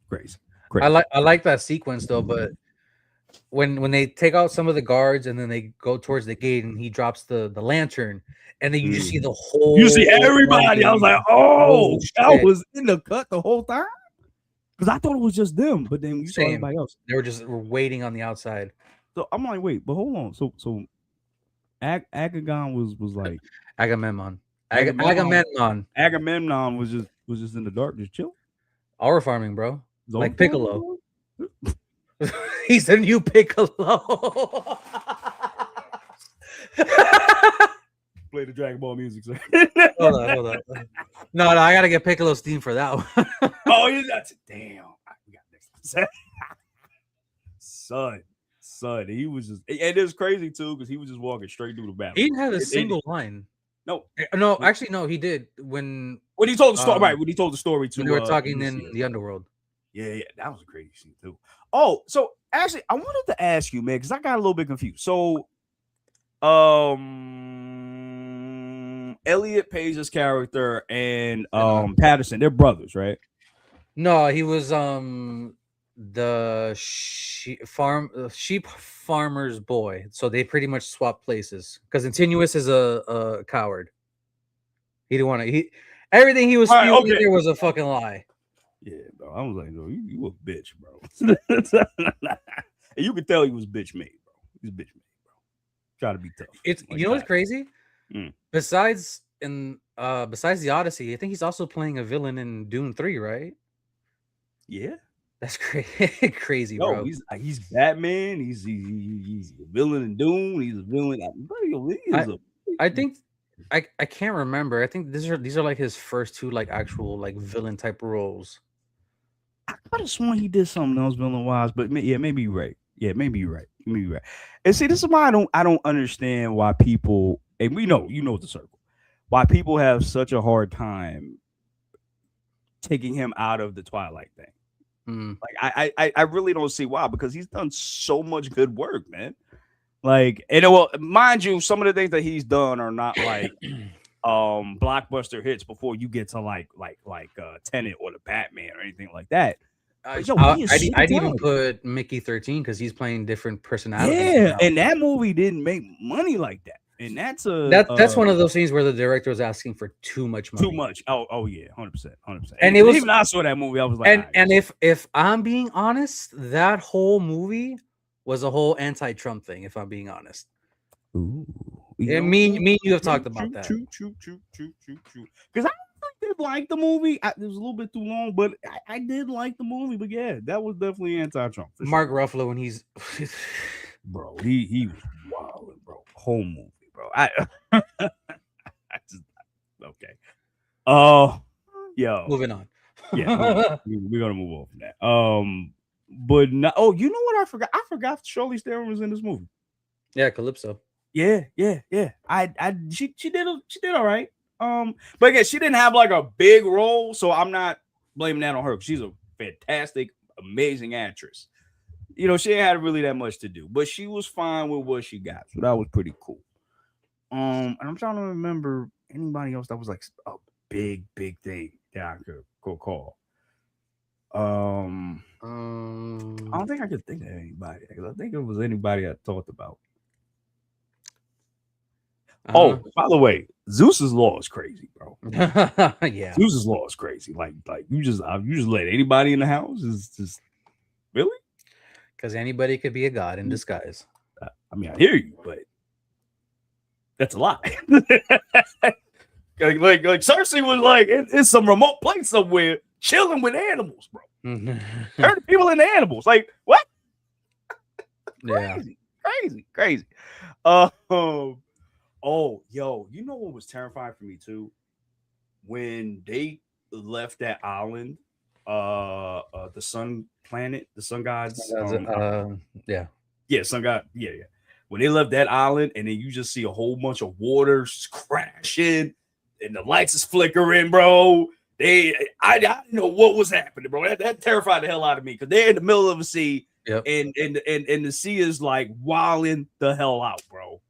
Crazy. I like that sequence though, but when they take out some of the guards and then they go towards the gate and he drops the lantern and then you just see the whole. You see everybody. I was like, oh, that was in the cut the whole time. Because I thought it was just them, but then you saw everybody else. They were waiting on the outside. So I'm like, wait, but hold on. So Agagon was like Agamemnon. Agamemnon was just in the dark, just chill. Aura farming, bro. Like Piccolo. He's the new Piccolo. Play the Dragon Ball music, sir. Hold on. No, I gotta get Piccolo's theme for that one. Oh, you got to damn. We got next. Son, he was just, and it was crazy too because he was just walking straight through the battle. He didn't have a single line. No, actually, no, he did when he told the story. Right, when he told the story to when they were talking in the underworld. Yeah, that was a crazy scene too. Oh, so Actually, I wanted to ask you, man, because I got a little bit confused. So, Elliot Page's character and Patterson, they're brothers, right? No, he was the sheep farmer's boy. So they pretty much swapped places because Continuous is a coward. He didn't want to. Everything he was spewing there was a fucking lie. Yeah, bro. I was like, no, you a bitch, bro. And you could tell he was bitch made, bro. He's bitch made, bro. Try to be tough. It's like, you know what's crazy? Besides the Odyssey, I think he's also playing a villain in Dune 3, right? Yeah, that's crazy, bro. He's Batman. He's a villain in Dune. He's a villain. I think I can't remember. I think these are like his first two like actual like villain type roles. I could have sworn he did something else villain wise, but yeah, maybe you're right. Yeah, maybe you're right. Maybe you're right. And see, this is why I don't understand why people, and you know the circle, why people have such a hard time taking him out of the Twilight thing. Like I really don't see why, because he's done so much good work, man. Like, and well, mind you, some of the things that he's done are not like blockbuster hits before you get to like Tenet or the Batman or anything like that. I'd even put Mickey 13 because he's playing different personalities. Yeah, and that movie didn't make money like that. And that's one of those things where the director was asking for too much money. Too much. Oh yeah, 100%. And it was, even I saw that movie, I was like, and if I'm being honest, that whole movie was a whole anti-Trump thing. If I'm being honest. Ooh. Me and you have talked about that. True. Because I did like the movie. It was a little bit too long, but I did like the movie. But yeah, that was definitely anti-Trump. Mark Ruffalo, when he's bro, he was wild, bro. Whole movie, bro. I just okay. Yo, moving on. Yeah, we're gonna move on from that. But no, you know what? I forgot Charlize Theron was in this movie. Yeah, Calypso. Yeah. She did all right. But again, she didn't have like a big role, so I'm not blaming that on her. She's a fantastic, amazing actress. You know, she ain't had really that much to do, but she was fine with what she got, so that was pretty cool. And I'm trying to remember anybody else that was like a big thing that I could call. I don't think I could think of anybody, because I think it was anybody I talked about. Oh, by the way, Zeus's law is crazy, bro. Yeah, Zeus's law is crazy. Like you just let anybody in the house is just really, because anybody could be a god in disguise. I mean, I hear you, but that's a lie. like Cersei was like, it's some remote place somewhere, chilling with animals, bro. Turn people into animals. Like what? Crazy. Oh, yo, you know what was terrifying for me too? When they left that island, the sun planet, the sun gods, sun god, yeah. When they left that island, and then you just see a whole bunch of water crashing, and the lights is flickering, bro. I didn't know what was happening, bro. That terrified the hell out of me, because they're in the middle of the sea, and the sea is like wilding the hell out, bro.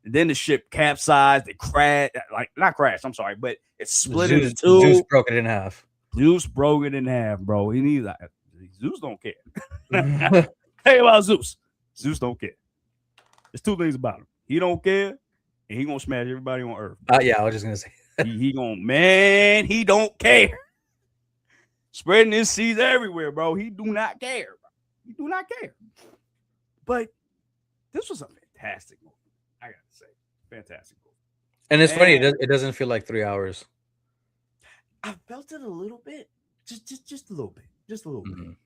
And then the ship capsized, it crashed, not crashed, I'm sorry, but it split into two. Zeus broke it in half. Zeus broke it in half, bro. Zeus don't care. Hey, about Zeus. Zeus don't care. There's two things about him. He don't care, and he gonna smash everybody on Earth. Yeah, I was just gonna say. he don't care. Spreading his seeds everywhere, bro. He do not care, bro. He do not care. But this was a fantastic movie. I gotta say, fantastic movie. And it's funny, it doesn't feel like 3 hours. I felt it a little bit, just a little bit, bit.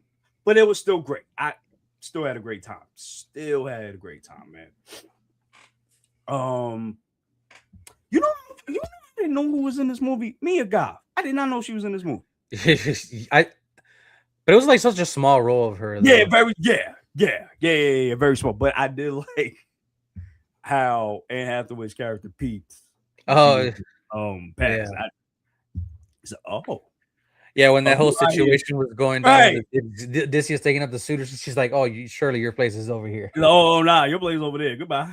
But it was still great. I still had a great time. Man. You know, I didn't know who was in this movie. Mia Goth. I did not know she was in this movie. But it was like such a small role of her. Though. Yeah, very small. But I did like how Anne Hathaway's character Pete. Passed. Yeah. Yeah, when that whole situation was going down, right. Odysseus taking up the suitors, she's like, "Oh, surely your place is over here." Oh, nah, your place is over there. Goodbye.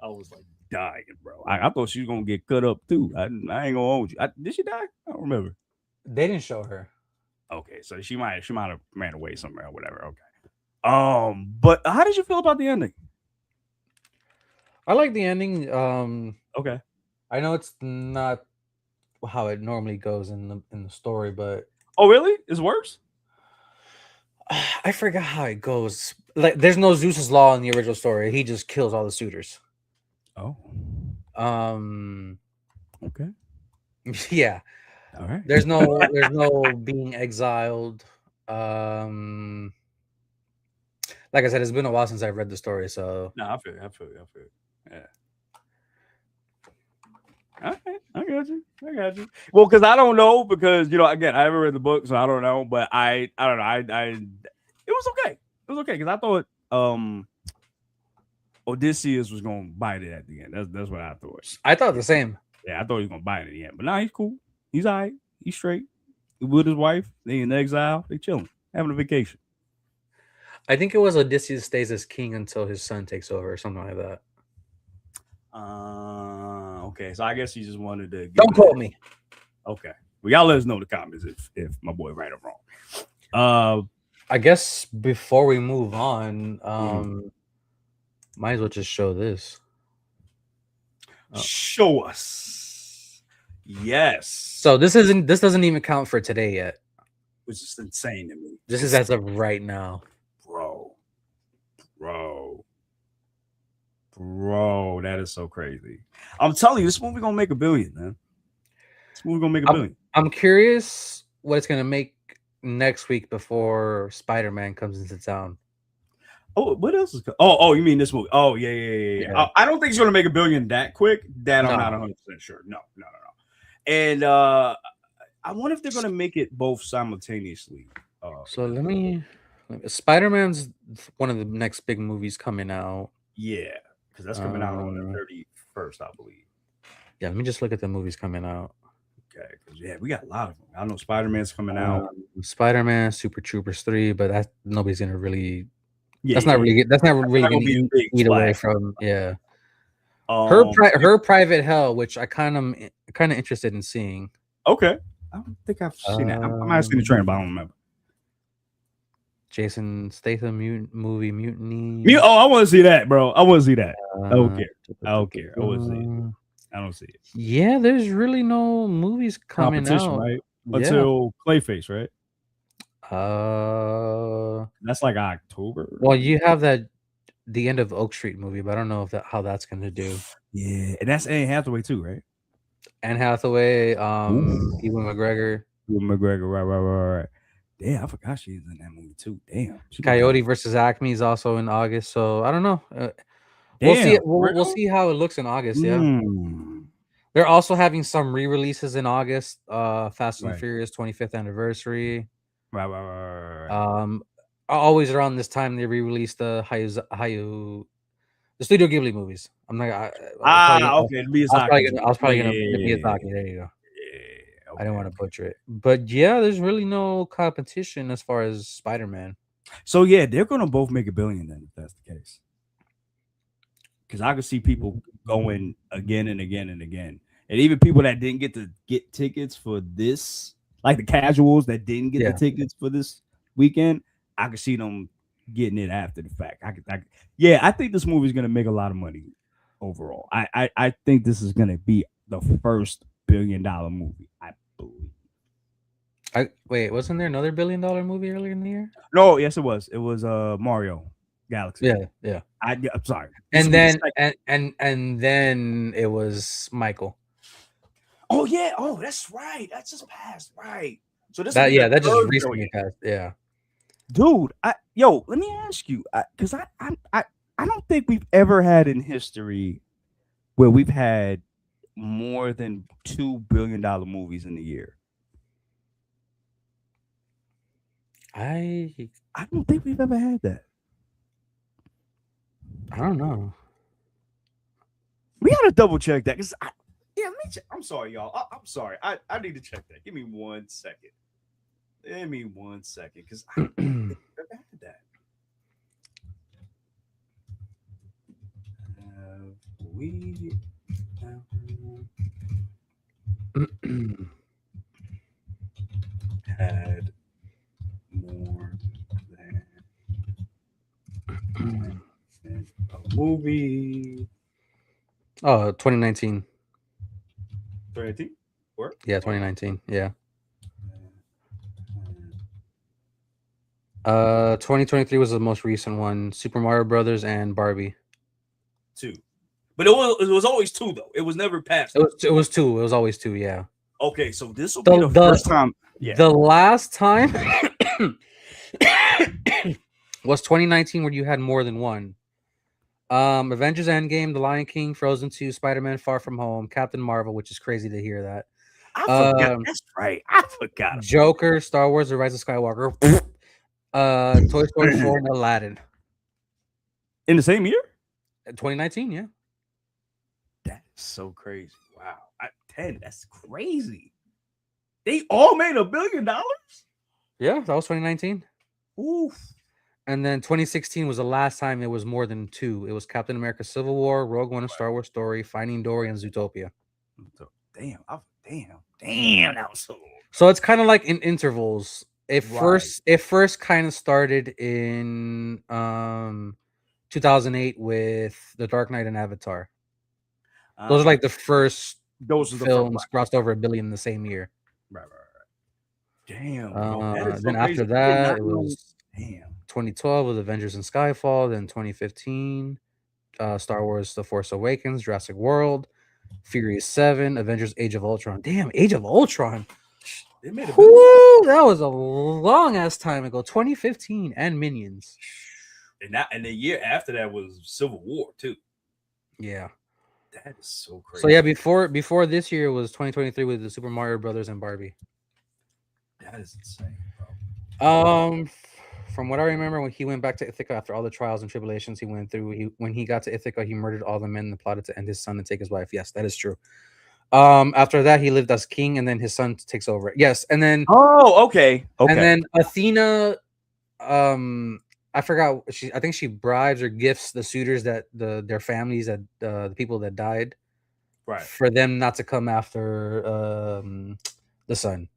I was like dying, bro. I thought she was gonna get cut up too. I ain't gonna hold you. Did she die? I don't remember. They didn't show her. Okay, so she might have ran away somewhere or whatever. Okay. But how did you feel about the ending? I like the ending. Okay. I know it's not how it normally goes in the story, but oh, really? It's worse? I forgot how it goes. Like, there's no Zeus's law in the original story. He just kills all the suitors. Oh. Okay. Yeah. All right. There's no being exiled. Like I said, it's been a while since I've read the story, so no, I feel you. Yeah. Okay, I got you. Well, because I don't know, because again, I haven't read the book, so I don't know. But I don't know. It was okay. It was okay because I thought Odysseus was gonna bite it at the end. That's what I thought. I thought the same. Yeah, I thought he was gonna bite it at the end, but now he's cool. He's all right. He's straight. He's with his wife. They in exile. They chilling, having a vacation. I think it was Odysseus stays as king until his son takes over, or something like that. Okay, so I guess he just wanted to. Don't quote me. Okay, well, y'all let us know in the comments if my boy right or wrong. I guess before we move on, might as well just show this. Show us. Yes. So this doesn't even count for today yet. Which is insane to me. This is as of right now. Bro, that is so crazy. I'm telling you, this movie gonna make $1 billion, man. This movie gonna make $1 billion. I'm curious what it's gonna make next week before Spider-Man comes into town. Oh, what else is? Oh, you mean this movie? Oh, yeah. I don't think it's gonna make $1 billion that quick. That I'm not 100% sure. No. And I wonder if they're gonna make it both simultaneously. So let me. Spider-Man's one of the next big movies coming out. Yeah, because that's coming out on the 31st, I believe. Yeah, let me just look at the movies coming out. Okay, because we got a lot of them. I know Spider-Man's coming out. Spider-Man, Super Troopers 3, but that nobody's gonna really. That's not really gonna eat away from. Yeah. Her Private Hell, which I kind of interested in seeing. Okay, I don't think I've seen that. I might have seen the trailer, but I don't remember. Jason Statham movie Mutiny. I want to see that, bro. I want to see that. I don't care. I want to see it. I don't see it. Yeah, there's really no movies coming out, right? Until Clayface, right? That's like October. Well, you have the end of Oak Street movie, but I don't know how that's gonna do. Yeah, and that's Anne Hathaway too, right? Anne Hathaway, Ewan McGregor. Right. Damn, I forgot she was in that movie too. Damn. Coyote versus Acme is also in August, so I don't know. We'll see. We'll see how it looks in August. Yeah. They're also having some re-releases in August. Fast and Furious 25th anniversary. Right. Always around this time they re-released the Studio Ghibli movies. I'm not. Okay. I was probably gonna Miyazaki. There you go. I didn't want to butcher it, but yeah, there's really no competition as far as Spider-Man. So yeah, they're gonna both make $1 billion then, if that's the case. Because I could see people going again and again and again, and even people that didn't get tickets for this, like the casuals that didn't get the tickets for this weekend, I could see them getting it after the fact. I think this movie is gonna make a lot of money overall. I think this is gonna be the first $1 billion movie. I believe. Wait, wasn't there another $1 billion movie earlier in the year? No, yes, it was. It was Mario Galaxy. Yeah. I'm sorry. And then it was Michael. Oh yeah. Oh, that's right. That just passed. Right. So this that just recently passed. Yeah. Dude, let me ask you, because I don't think we've ever had in history where we've had more than $2 billion movies in a year. I don't think we've ever had that. I don't know. We gotta double check that because Yeah, let me check. I'm sorry, y'all. I'm sorry. I need to check that. Give me 1 second. Give me 1 second, because I never had that. Have we had more than a movie? 2019. 2019? Or? Yeah, 2019. Yeah. 2023 was the most recent one. Super Mario Brothers and Barbie. 2. But it was always 2 though. It was never past. It was 2. It was always 2. Yeah. Okay, so this will be the first time. Yeah. The last time was 2019, where you had more than one. Avengers Endgame, The Lion King, Frozen 2, Spider-Man Far From Home, Captain Marvel, which is crazy to hear that. I forgot. That's right. I forgot. Joker, Star Wars: The Rise of Skywalker, Toy Story 4, and Aladdin. In the same year? 2019, yeah. That's so crazy. Wow. 10, that's crazy. They all made $1 billion? Yeah, that was 2019. Oof. And then 2016 was the last time it was more than 2. It was Captain America: Civil War, Rogue One: A Star Wars Story, Finding Dory, and Zootopia. Damn, that was so long. So it's kind of like in intervals. It first kind of started in 2008 with The Dark Knight and Avatar. Those are like the first films crossed over $1 billion in the same year. Right. Damn. Then after that, it was 2012 with Avengers and Skyfall. Then 2015, Star Wars: The Force Awakens, Jurassic World, Furious 7, Avengers: Age of Ultron. Damn, Age of Ultron. They made a that was a long ass time ago. 2015, and Minions. And the year after that was Civil War too. Yeah. That is so crazy. So yeah, before this year was 2023 with the Super Mario Brothers and Barbie. That is insane, bro. From what I remember, when he went back to Ithaca after all the trials and tribulations he went through, when he got to Ithaca, he murdered all the men and plotted to end his son and take his wife. Yes, that is true. After that, he lived as king, and then his son takes over. Yes, and then okay. And then Athena, I forgot. I think she bribes or gifts the suitors that their families, that the people that died, right, for them not to come after the son.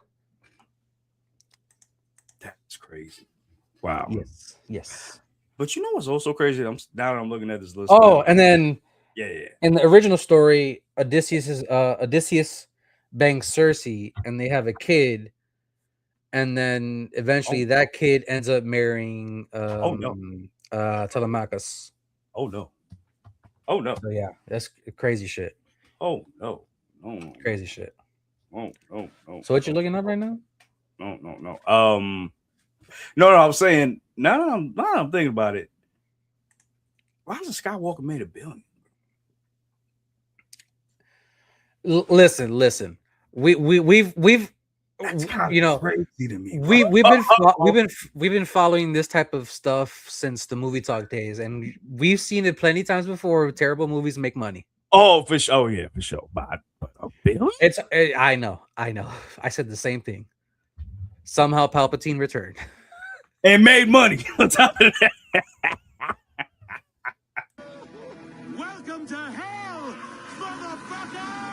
That's crazy. Wow. Yes. But you know what's also crazy? Now that I'm looking at this list. And then in the original story, Odysseus bangs Circe, and they have a kid, and then eventually that kid ends up marrying Telemachus. Oh no. So yeah, that's crazy shit. Oh no. Crazy shit. No. So what you looking up right now? No. No, I'm saying now that I'm thinking about it, Rise of Skywalker made $1 billion. Listen. We've that's kind of crazy to me. We've been following this type of stuff since the movie talk days, and we've seen it plenty times before. Terrible movies make money. Oh, for sure. Oh yeah, for sure. But $1 billion? I know. I said the same thing. Somehow Palpatine returned and made money on top of that. Welcome to hell, motherfucker!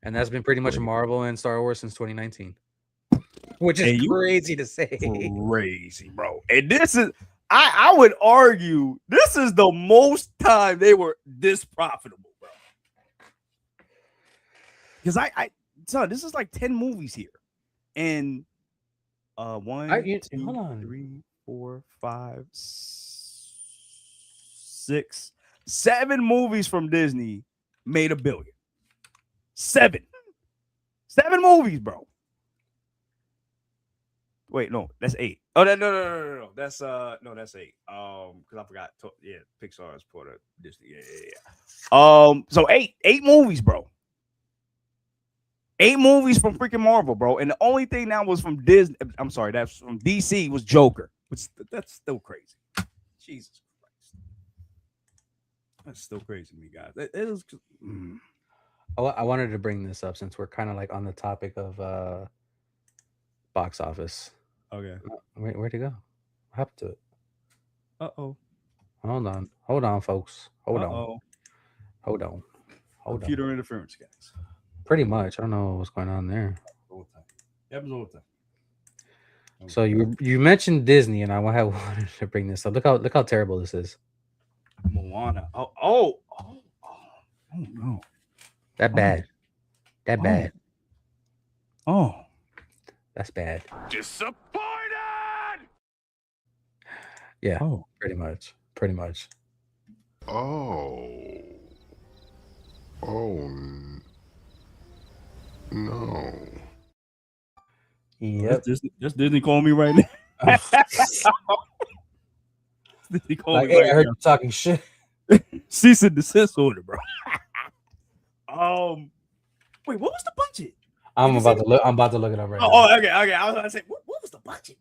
And that's been pretty much Marvel and Star Wars since 2019, which is crazy to say. Crazy, bro. And this is, I would argue, this is the most time they were this profitable, bro. Because this is like 10 movies here, and 1, 2, 3, 4, 5, 6, 7 movies from Disney made $1 billion. 7 movies, bro. Wait, no, that's 8. Oh, no. That's that's 8. Because I forgot. Pixar is part of Disney. Yeah. So 8 movies, bro. 8 movies from freaking Marvel, bro. And the only thing that was from Disney, I'm sorry, that's from DC, was Joker. Which that's still crazy. Jesus That's still crazy to me, guys. It is. I wanted to bring this up since we're kind of like on the topic of box office. Okay. Where'd it go? What happened to it? Uh-oh. Hold on, folks. Hold on. Computer interference, guys. Pretty much. I don't know what's going on there. Happens all the time. So you mentioned Disney, and I wanted to bring this up. Look how terrible this is. Moana. Oh no. That bad. That bad. Oh. That's bad. Disappointed. Yeah. Oh. Pretty much. Oh no. Yep. Just Disney calling me right now. Disney calling me hey, right I heard now. you talking shit. Cease and desist order, bro. Wait, what was the budget? I'm about to look it up right now. Oh, okay. I was gonna say, what was the budget?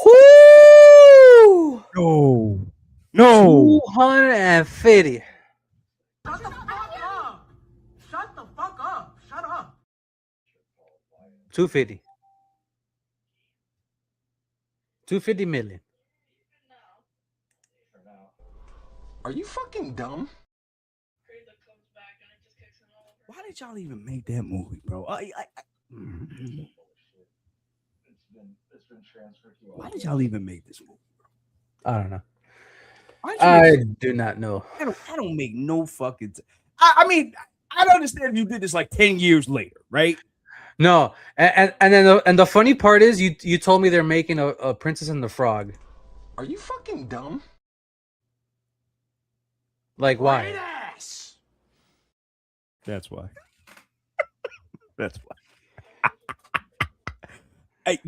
Woo! No. 250. Shut the fuck up. Shut the fuck up. Shut up. 250. 250 million. Are you fucking dumb? Why did y'all even make that movie, bro? Why did y'all even make this movie, bro? I don't know. I do not know. I don't make no fucking. I mean, I don't understand if you did this like 10 years later, right? No, and then the funny part is you told me they're making a Princess and the Frog. Are you fucking dumb? Like why? That's why. That's why. I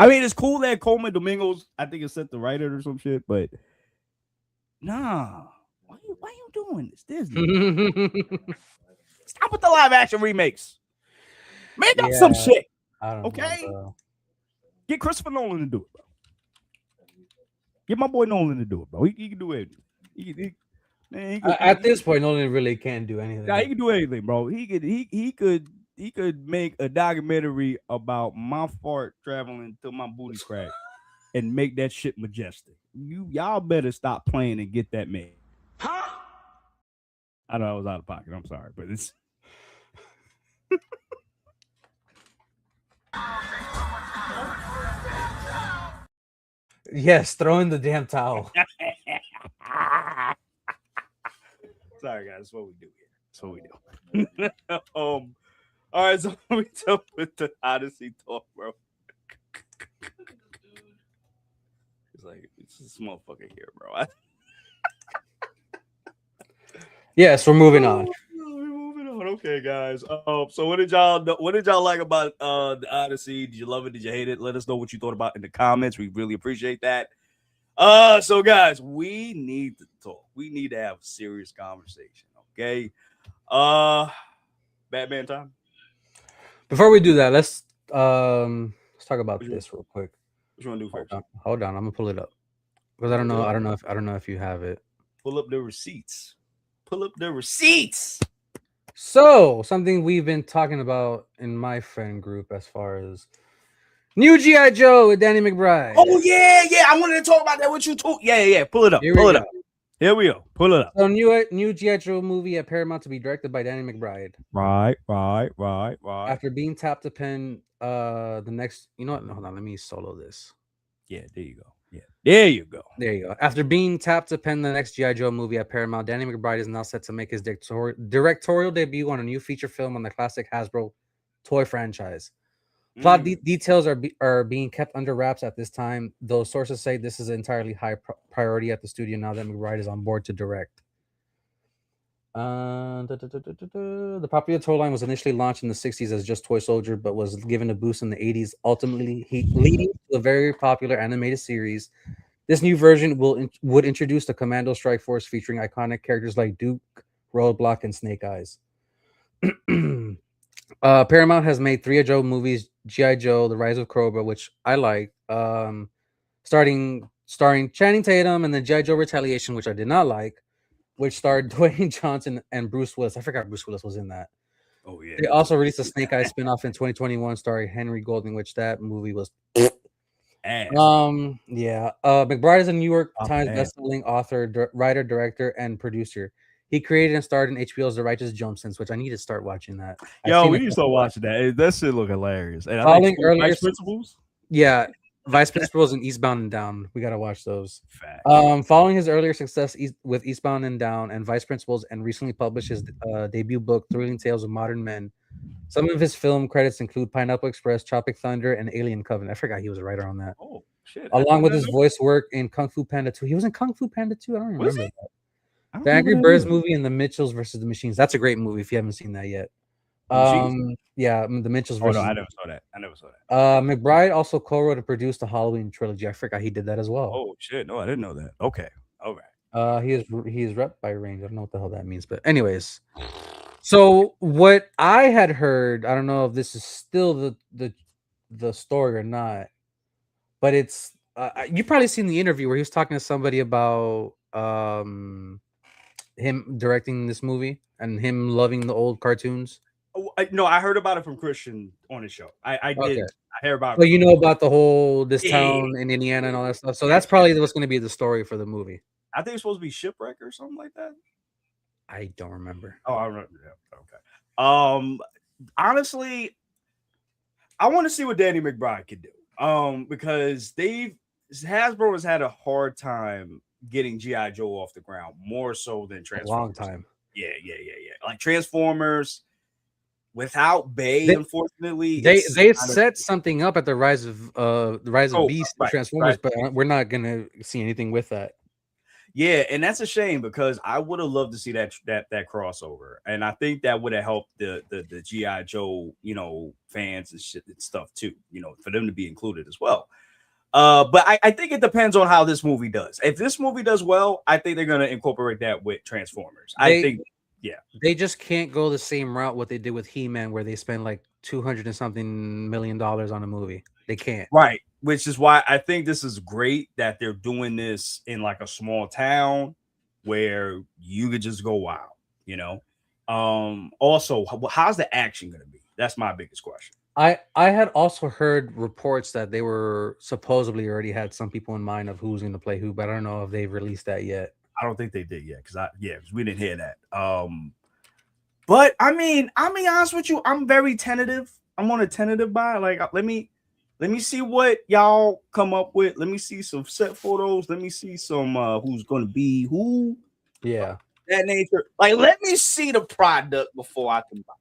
mean, it's cool that Coleman Domingos, I think, is set to write it or some shit, but nah. Why you doing this, Disney? Stop with the live action remakes. Make up some shit. I don't know, Get Christopher Nolan to do it, bro. Get my boy Nolan to do it, bro. He can do it. At this point, Nolan really can't do anything. Yeah, he can do anything, bro. He could make a documentary about my fart traveling to my booty crack and make that shit majestic. Y'all better stop playing and get that made. Huh? I know I was out of pocket. I'm sorry, but it's yes, throw in the damn towel. sorry, guys. That's what we do here. That's what we do. All right, so let me jump with the Odyssey talk, bro. It's like it's this motherfucker here, bro. Yes, we're moving on. We're moving on. Okay, guys. So what did y'all like about the Odyssey? Did you love it? Did you hate it? Let us know what you thought about in the comments. We really appreciate that. So guys, we need to talk. We need to have a serious conversation. Okay. Batman time. Before we do that, let's talk about this real quick. What you want to do first? Hold on, I'm gonna pull it up because I don't know if you have it. Pull up the receipts. Pull up the receipts. So something we've been talking about in my friend group as far as new G.I. Joe with Danny McBride. Oh yeah. I wanted to talk about that with you too. Yeah. Pull it up. Here we go. Pull it up. So new G.I. Joe movie at Paramount to be directed by Danny McBride. Right. After being tapped to pen the next, you know what? Hold on, let me solo this. Yeah, there you go. Yeah, there you go. After being tapped to pen the next G.I. Joe movie at Paramount, Danny McBride is now set to make his directorial debut on a new feature film on the classic Hasbro toy franchise. Plot details are being kept under wraps at this time, though sources say this is an entirely high priority at the studio now that McBride is on board to direct. The popular toy line was initially launched in the 60s as just Toy Soldier, but was given a boost in the 80s, ultimately leading to a very popular animated series. This new version would introduce the Commando Strike Force featuring iconic characters like Duke, Roadblock, and Snake Eyes. Paramount has made 3 Joe movies, G.I. Joe, The Rise of Cobra, which I like, starting starring Channing Tatum, and then G.I. Joe Retaliation, which I did not like, which starred Dwayne Johnson and Bruce Willis. I forgot Bruce Willis was in that. Oh yeah. They also released a Snake Eyes spinoff in 2021 starring Henry Golding, which that movie was ass. Yeah. McBride is a New York Times bestselling author, writer, director, and producer. He created and starred in HBO's The Righteous Gemstones, which I need to start watching that. Yo, we need to start watching that. That shit look hilarious. And I think earlier Principles. Yeah, Vice Principals and Eastbound and Down. We gotta watch those. Following his earlier success with Eastbound and Down and Vice Principals, and recently published his debut book, Thrilling Tales of Modern Men. Some of his film credits include Pineapple Express, Tropic Thunder, and Alien Covenant. I forgot he was a writer on that. Oh shit! Along with his voice work in Kung Fu Panda 2. He was in Kung Fu Panda 2. I don't remember that. The Angry Birds movie and The Mitchells versus the Machines. That's a great movie if you haven't seen that yet. Yeah, The Mitchells versus. Oh no, I never saw that. McBride also co-wrote and produced the Halloween trilogy. I forgot he did that as well. Oh shit! No, I didn't know that. Okay, all right. He is rep by range. I don't know what the hell that means, but anyways. So what I had heard, I don't know if this is still the story or not, but it's you probably seen the interview where he was talking to somebody about him directing this movie and him loving the old cartoons. No, I heard about it from Christian on his show. I did. I heard about it. Well, you know about the whole town in Indiana and all that stuff. So that's probably what's going to be the story for the movie. I think it's supposed to be Shipwreck or something like that. I don't remember. Oh, I remember. Yeah, okay. Honestly, I want to see what Danny McBride could do. Because Hasbro has had a hard time getting G.I. Joe off the ground, more so than Transformers. A long time. Yeah. Like Transformers, without Bay, unfortunately, they set something up at the Rise of Beast Transformers, but we're not gonna see anything with that. Yeah, and that's a shame because I would have loved to see that crossover, and I think that would have helped the G.I. Joe, fans and shit and stuff too, for them to be included as well. But I think it depends on how this movie does. If this movie does well, I think they're gonna incorporate that with Transformers. They just can't go the same route what they did with He-Man, where they spend like $200 and something million on a movie. They can't. Right. Which is why I think this is great that they're doing this in like a small town where you could just go wild, Also, how's the action going to be? That's my biggest question. I had also heard reports that they were supposedly already had some people in mind of who's going to play who, but I don't know if they've released that yet. I don't think they did yet because we didn't hear that. But I mean, I'll be honest with you, I'm very tentative. I'm on a tentative buy. Like, let me see what y'all come up with. Let me see some set photos. Let me see some who's going to be who. Yeah, that nature. Like, let me see the product before I can buy.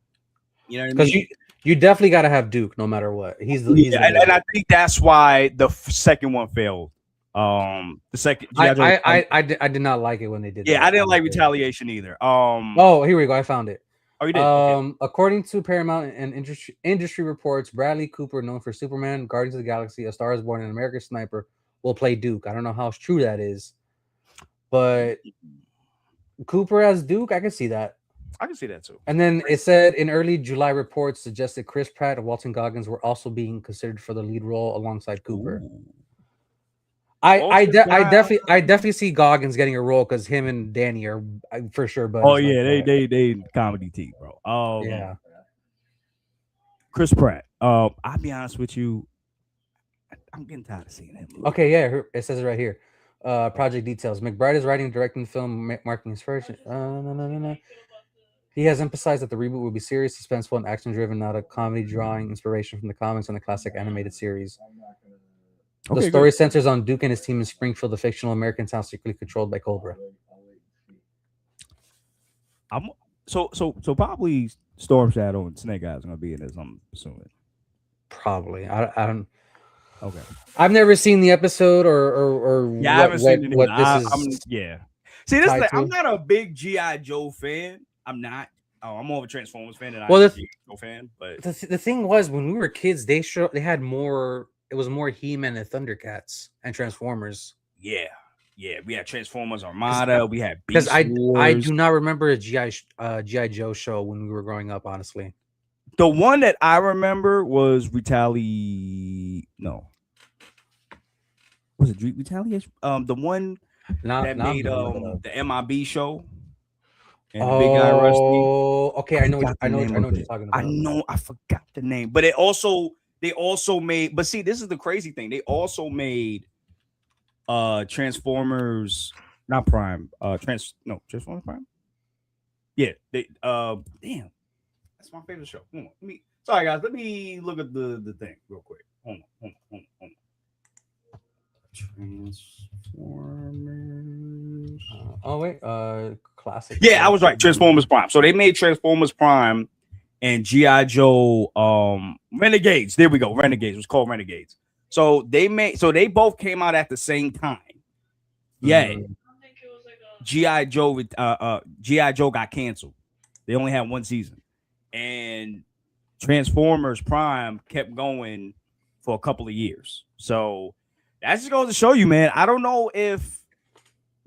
You know what I mean? Because you definitely got to have Duke no matter what. He's the and I think that's why the second one failed. The second, I did not like it when they did. Yeah, I didn't like Retaliation either. Oh, here we go. I found it. Oh, you did. Okay. According to Paramount and industry reports, Bradley Cooper, known for Superman, Guardians of the Galaxy, A Star Is Born, and American Sniper, will play Duke. I don't know how true that is, but Cooper as Duke, I can see that. I can see that too. And then it said in early July reports suggested Chris Pratt and Walton Goggins were also being considered for the lead role alongside Cooper. Ooh. I definitely see Goggins getting a role because him and Danny are for sure. But oh yeah, they comedy team, bro. Yeah. Chris Pratt. I'll be honest with you, I'm getting tired of seeing him. Okay, yeah, it says it right here. Project details: McBride is writing and directing the film, marking his first. No. He has emphasized that the reboot will be serious, suspenseful, and action-driven, not a comedy, drawing inspiration from the comics and the classic animated series. The story centers on Duke and his team in Springfield, the fictional American town secretly controlled by Cobra. So probably Storm Shadow and Snake Eyes are gonna be in this. I'm assuming. Probably. I don't. Okay. I've never seen the episode or yeah, I haven't seen it. What this is. Yeah. See, this is I'm not a big G.I. Joe fan. I'm not. I'm more of a Transformers fan than I'm a G.I. Joe fan. But the thing was, when we were kids, they had more. It was more He-Man and Thundercats and Transformers. Yeah. We had Transformers Armada. We had Beast Wars. I do not remember a G.I. Joe show when we were growing up. Honestly, the one that I remember was was it Dream Retaliation? The one that made the MIB show. And the big guy Rusty. Okay, I know what you're talking about. I forgot the name, but they also made. But see, this is the crazy thing. They also made Transformers, not Prime. Transformers Prime. Yeah, they damn, that's my favorite show. Hold on, sorry guys, let me look at the thing real quick. Hold on. Transformers. Classic. Yeah, I was right. Transformers Prime. So they made Transformers Prime and G.I. Joe Renegades. There we go. Renegades. It was called Renegades. So they both came out at the same time. Yeah. G.I. Joe got canceled. They only had one season. And Transformers Prime kept going for a couple of years. So that just goes to show you, man. I don't know if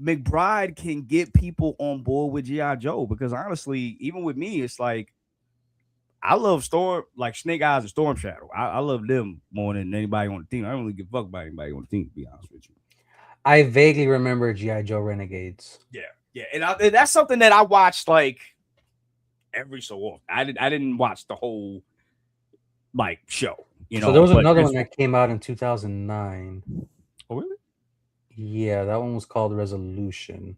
McBride can get people on board with G.I. Joe, because honestly, even with me, it's like I love Snake Eyes and Storm Shadow. I love them more than anybody on the team. I don't really give a fuck about anybody on the team, to be honest with you. I vaguely remember G.I. Joe Renegades. Yeah, and that's something that I watched like every so often. I didn't watch the whole like show, you know. So there was another one that came out in 2009. Oh, really? Yeah, that one was called Resolution.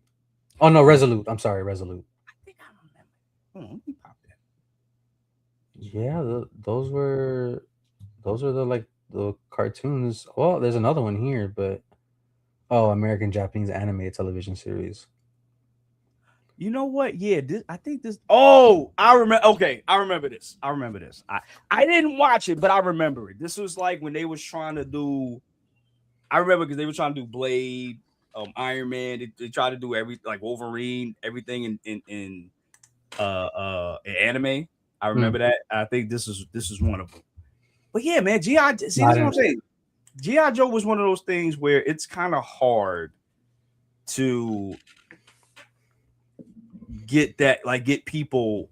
Oh no, Resolute. I'm sorry, Resolute. I think I remember. Let me pop that. Yeah, those were the cartoons. Well, there's another one here, but American Japanese animated television series. You know what? Yeah, I think this. Oh, I remember. Okay, I remember this. I didn't watch it, but I remember it. This was like when they was trying to do. I remember because they were trying to do Blade, Iron Man. They tried to do like Wolverine, everything in anime. I remember that. I think this is one of them. But yeah, man, G.I. See, that's what I'm saying. G.I. Joe was one of those things where it's kind of hard to get people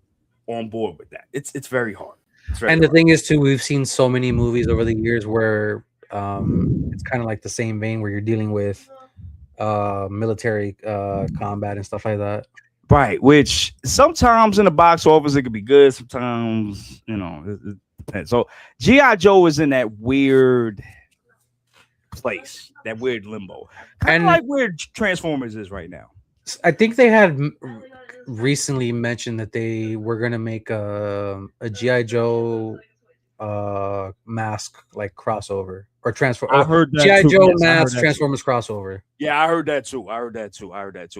on board with that. It's very hard. The thing is too, we've seen so many movies over the years where it's kind of like the same vein where you're dealing with military combat and stuff like that. Right, which sometimes in the box office it could be good, sometimes it depends. So G.I. Joe is in that weird place, that weird limbo, kind of like where Transformers is right now. I think they had recently mentioned that they were gonna make a G.I. Joe mask like crossover or transform. I heard that G.I. too. Joe Yes, mask Transformers crossover. Yeah, I heard that too.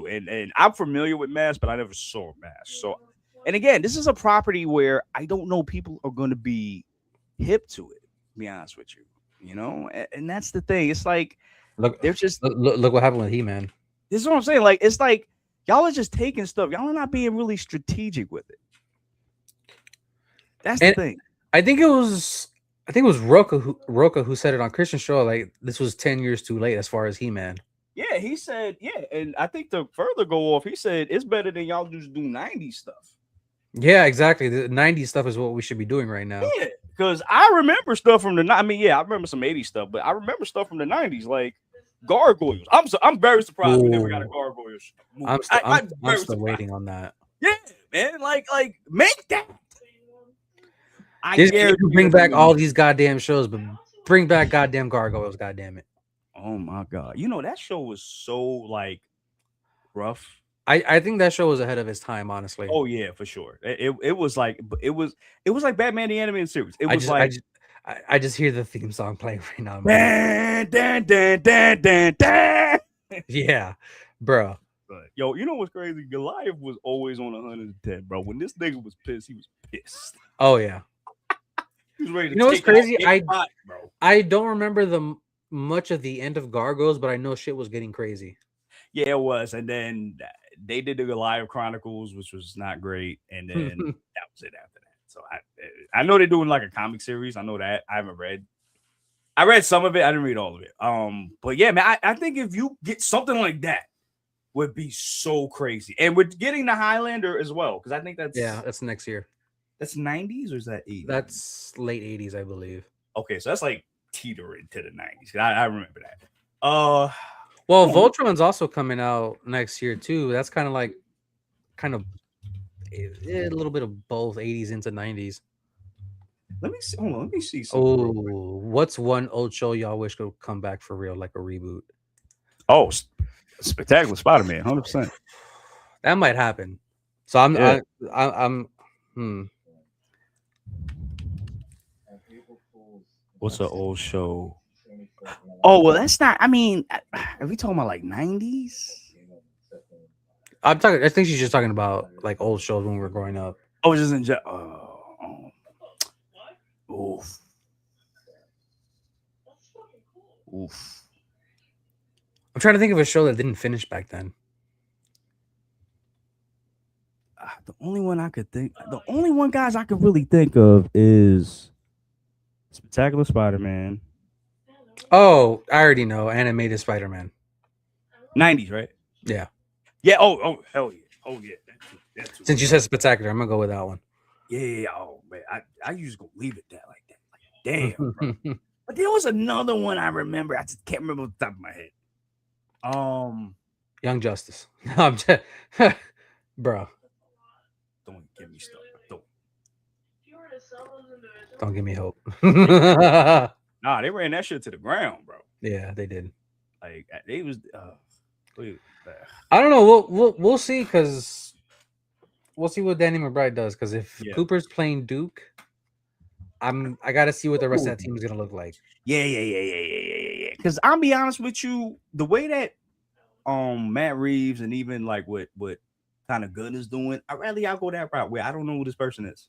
And I'm familiar with masks, but I never saw a mask. So, and again, this is a property where I don't know people are going to be hip to it. To be honest with you, and that's the thing. It's like look what happened with He-Man. This is what I'm saying. Like, it's like y'all are just taking stuff. Y'all are not being really strategic with it. That's the thing. I think it was Roka who said it on Christian's show. Like, this was 10 years too late as far as He-Man. Yeah, he said, and I think to further go off, he said it's better than y'all just do 90s stuff. Yeah, exactly. The 90s stuff is what we should be doing right now. Yeah, because I remember stuff from I remember some 80s stuff, but I remember stuff from the 90s, like Gargoyles. I'm very surprised we never got a Gargoyles movie. I'm still waiting on that. Yeah, man. Like make that. You can bring back all these goddamn shows, but bring back goddamn Gargoyles, goddamn it. Oh my god. That show was so like rough. I think that show was ahead of its time, honestly. Oh yeah, for sure. It was like Batman the Animated Series. It was I just hear the theme song playing right now. Yeah, bro. Yo, you know what's crazy? Goliath was always on 110, bro. When this nigga was pissed, he was pissed. Oh yeah. He was ready to what's crazy? Bro. I don't remember much of the end of Gargoyles, but I know shit was getting crazy. Yeah, it was. And then they did the Goliath Chronicles, which was not great. And then that was it after that. So I know they're doing like a comic series. I know that. I haven't read. I read some of it. I didn't read all of it. But yeah, man, I think if you get something like that, would be so crazy. And we're getting the Highlander as well, because I think that's next year. That's 90s or is that 80s? That's late 80s, I believe. Okay, so that's like teetering to the 90s. I remember that. Well, Voltron's also coming out next year too. That's kind of a little bit of both 80s into 90s. Let me see. Hold on. Let me see something. Oh, what's one old show y'all wish could come back for real, like a reboot? Oh, Spectacular Spider-Man, 100%. That might happen. So I'm. What's an old show? Oh well, that's not. I mean, are we talking about like 90s? I'm talking. I think she's just talking about like old shows when we were growing up. Oh, just in oof. Oof. I'm trying to think of a show that didn't finish back then. The only one guys I could really think of is Spectacular Spider-Man. Oh, I already know. Animated Spider-Man. 90s, right? Yeah. Yeah. Oh, hell yeah. Oh, yeah. That's Since you said Spectacular, I'm going to go with that one. Yeah. Oh, man. I usually go leave it that like that. Like, damn, bro. But there was another one I remember. I just can't remember off the top of my head. Young Justice. I'm just, bro. Don't get me started. Don't give me hope. Nah, they ran that shit to the ground, bro. Yeah, they did. Like they was. I don't know. We'll see because we'll see what Danny McBride does. Because if Cooper's playing Duke, I got to see what the rest of that team is gonna look like. Yeah. Because I'll be honest with you, the way that Matt Reeves and even like what kind of Gunn is doing, I'd rather y'all go that route where I don't know who this person is.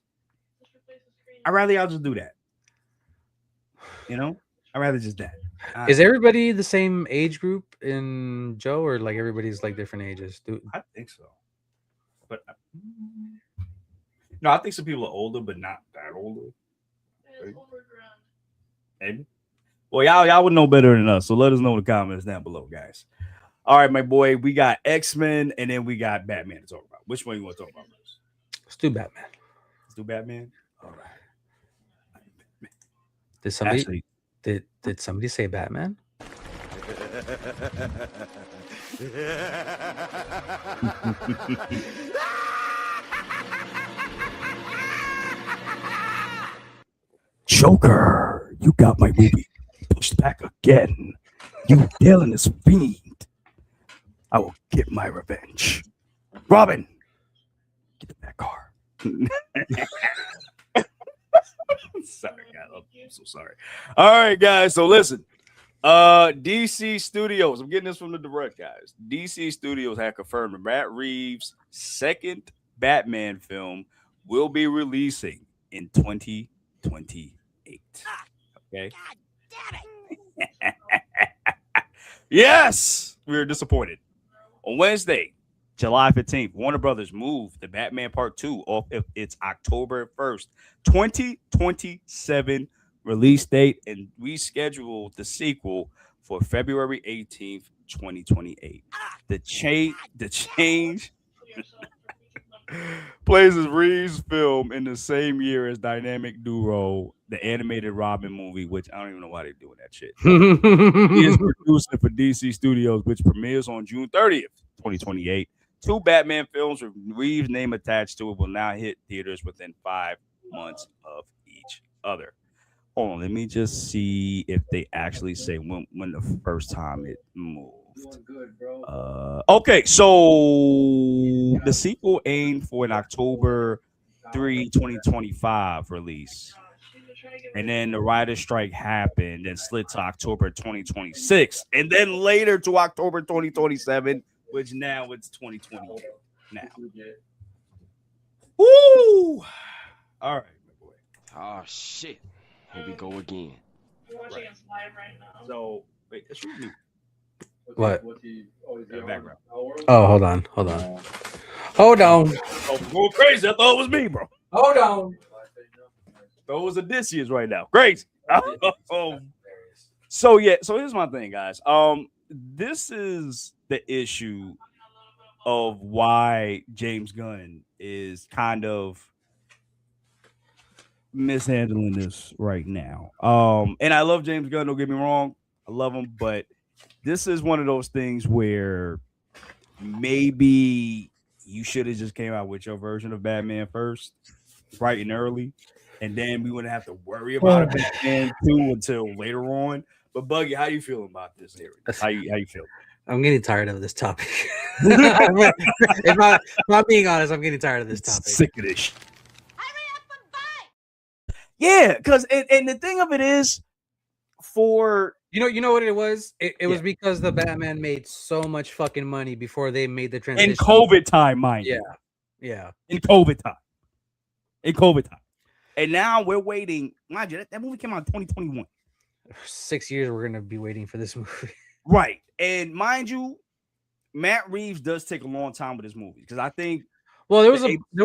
I'd rather y'all just do that. You know, I'd rather just that. Is everybody the same age group in Joe, or like everybody's like different ages? I think so, but no, I think some people are older, but not that older. Maybe. Well, y'all would know better than us, so let us know in the comments down below, guys. All right, my boy, we got X-Men and then we got Batman to talk about. Which one you want to talk about first? Let's do Batman. All right. Did somebody say Batman? Joker, you got my movie pushed back again. You villainous fiend. I will get my revenge. Robin, get in that car. Sorry, guys. I'm so sorry. All right, guys. So listen, DC Studios. I'm getting this from the direct, guys. DC Studios had confirmed that Matt Reeves' second Batman film will be releasing in 2028. Okay. God damn it. Yes, we were disappointed. On Wednesday, July 15th, Warner Brothers moved the Batman Part 2 off of its October 1st, 2027 release date and rescheduled the sequel for February 18th, 2028. The change places Reeves' film in the same year as dynamic duo, the animated Robin movie, which I don't even know why they're doing that shit. He is producing for DC Studios, which premieres on June 30th, 2028. 2 Batman films with Reeves' name attached to it will now hit theaters within 5 months of each other. Hold on, let me just see if they actually say when the first time it moved. Okay, so the sequel aimed for an October 3, 2025 release. And then the writer's strike happened and slid to October 2026. And then later to October 2027, which now it's 2028 now. Woo! All right, my boy. Oh, shit. Here we go again. Right. So, wait, that's you. What? Background. Oh, hold on. Oh, I'm going crazy. I thought it was me, bro. Hold on. Thought it was Odysseus right now. Crazy. So here's my thing, guys. This is the issue of why James Gunn is kind of mishandling this right now. And I love James Gunn, don't get me wrong. I love him, but this is one of those things where maybe you should have just came out with your version of Batman first, bright and early, and then we wouldn't have to worry about a Batman 2 until later on. But Buggy, how you feeling about this area? How you feel? I'm getting tired of this topic. if I'm being honest, I'm getting tired of this topic. Sick of this. Yeah, because and the thing of it is, for you know what it was? It was because the Batman made so much fucking money before they made the transition. In COVID time, mind you. Yeah. In COVID time. And now we're waiting. Mind you, that movie came out in 2021. 6 years we're gonna be waiting for this movie. Right. And mind you, Matt Reeves does take a long time with his movie because I think there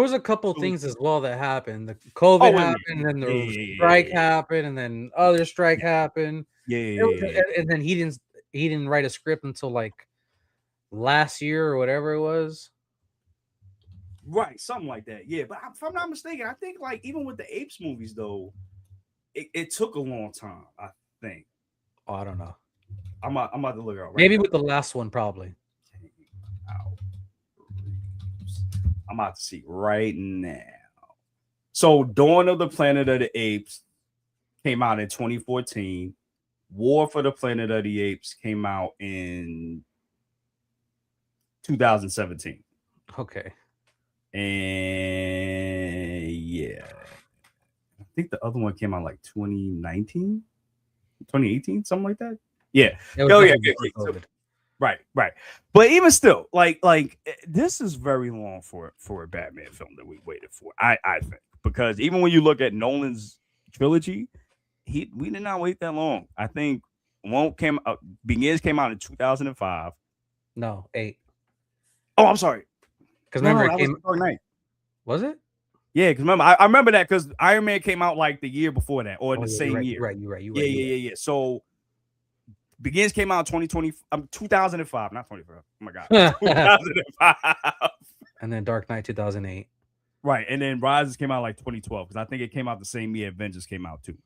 was a couple things as well that happened. The COVID happened, and then the strike happened, and then other strike happened. And then he didn't write a script until like last year or whatever it was. Right, something like that. Yeah, but if I'm not mistaken, I think like even with the Apes movies though, it took a long time. I think. Oh, I don't know. I'm about to look it up. Maybe with the last one, probably. I'm about to see right now. So, Dawn of the Planet of the Apes came out in 2014. War for the Planet of the Apes came out in 2017. Okay. And yeah, I think the other one came out like 2019, 2018, something like that. Yeah. Oh yeah. So, right. But even still, like this is very long for a Batman film that we waited for. I think because even when you look at Nolan's trilogy, we did not wait that long. I think Begins came out in 2005. No, 8. Oh, I'm sorry. Because remember, it came Dark Knight. Was it? Yeah, because remember, I remember that because Iron Man came out like the year before that, or the same year. You're right. Yeah. So Begins came out in 2005, not 25. Oh my god, 2005. And then Dark Knight 2008. Right, and then Rises came out like 2012 because I think it came out the same year Avengers came out too.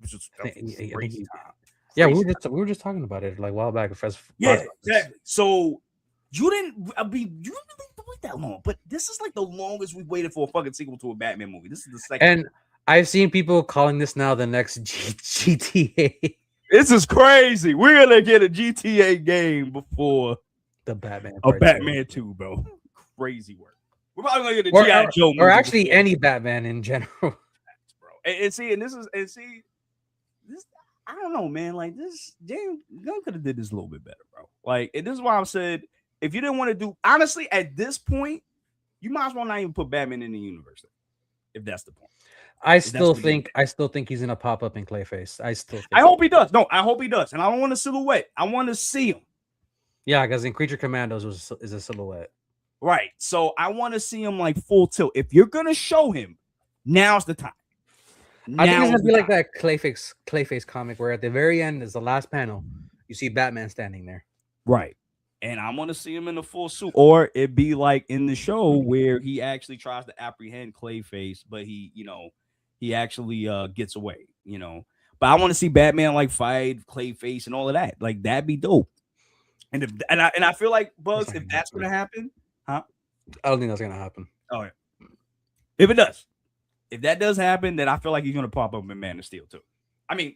Which was crazy time. Yeah, we were just talking about it like a while back. Yeah, exactly. So you didn't wait that long, but this is like the longest we've waited for a fucking sequel to a Batman movie. This is the second. And I've seen people calling this now the next GTA. This is crazy. We're gonna get a GTA game before the Batman. Batman 2, bro. Crazy work. We're probably gonna get a G.I. Joe movie or actually any Batman in general. Bro. And this. I don't know, man. Like this, James Gunn could have did this a little bit better, bro. Like, and this is why I said, if you didn't want to do, honestly, at this point, you might as well not even put Batman in the universe. If that's the point. I still think he's gonna pop up in Clayface. I hope he does. No, I hope he does. And I don't want a silhouette. I want to see him. Yeah, because in Creature Commandos is a silhouette. Right. So I want to see him like full tilt. If you're gonna show him, now's the time. I think it's gonna be like that Clayface comic where at the very end is the last panel. You see Batman standing there. Right. And I want to see him in a full suit. Or it be like in the show where he actually tries to apprehend Clayface, but he actually gets away, But I want to see Batman like fight Clayface and all of that. Like that'd be dope. And I feel like Bugs, if that's gonna happen, huh? I don't think that's gonna happen. Oh yeah. If it does. If that does happen, then I feel like he's gonna pop up in Man of Steel too. I mean,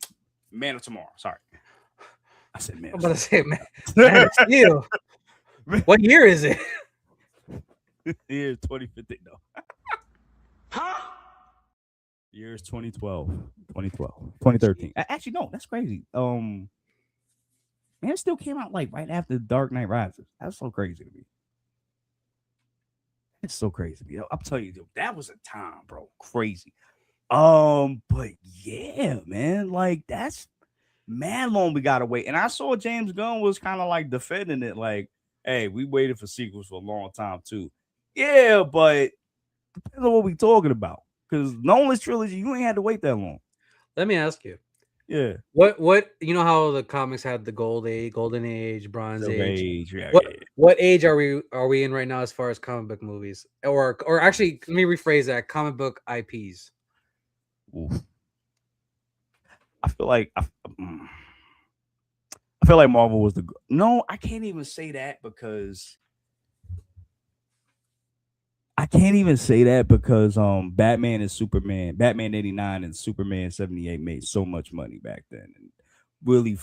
Man of Tomorrow. Sorry, I said Man. I'm about to say Man of Steel. What year is it? Year 2015 though. Huh? Year is 2012, 2013. Actually, no, that's crazy. Man of Steel came out like right after Dark Knight Rises. That's so crazy to me. It's so crazy. I'm telling you, that was a time, bro. Crazy. But yeah, man, like that's man long we gotta wait. And I saw James Gunn was kind of like defending it, like, hey, we waited for sequels for a long time too. Yeah, but depends on what we talking about. Because Nolan's trilogy, you ain't had to wait that long. Let me ask you. Yeah. What you know how the comics had the golden age, bronze age. Yeah, what age are we in right now as far as comic book movies? Or actually, let me rephrase that: comic book IPs. Oof. I feel like I feel like Marvel was the no. I can't even say that because Batman and Superman, Batman 89 and Superman 78 made so much money back then and really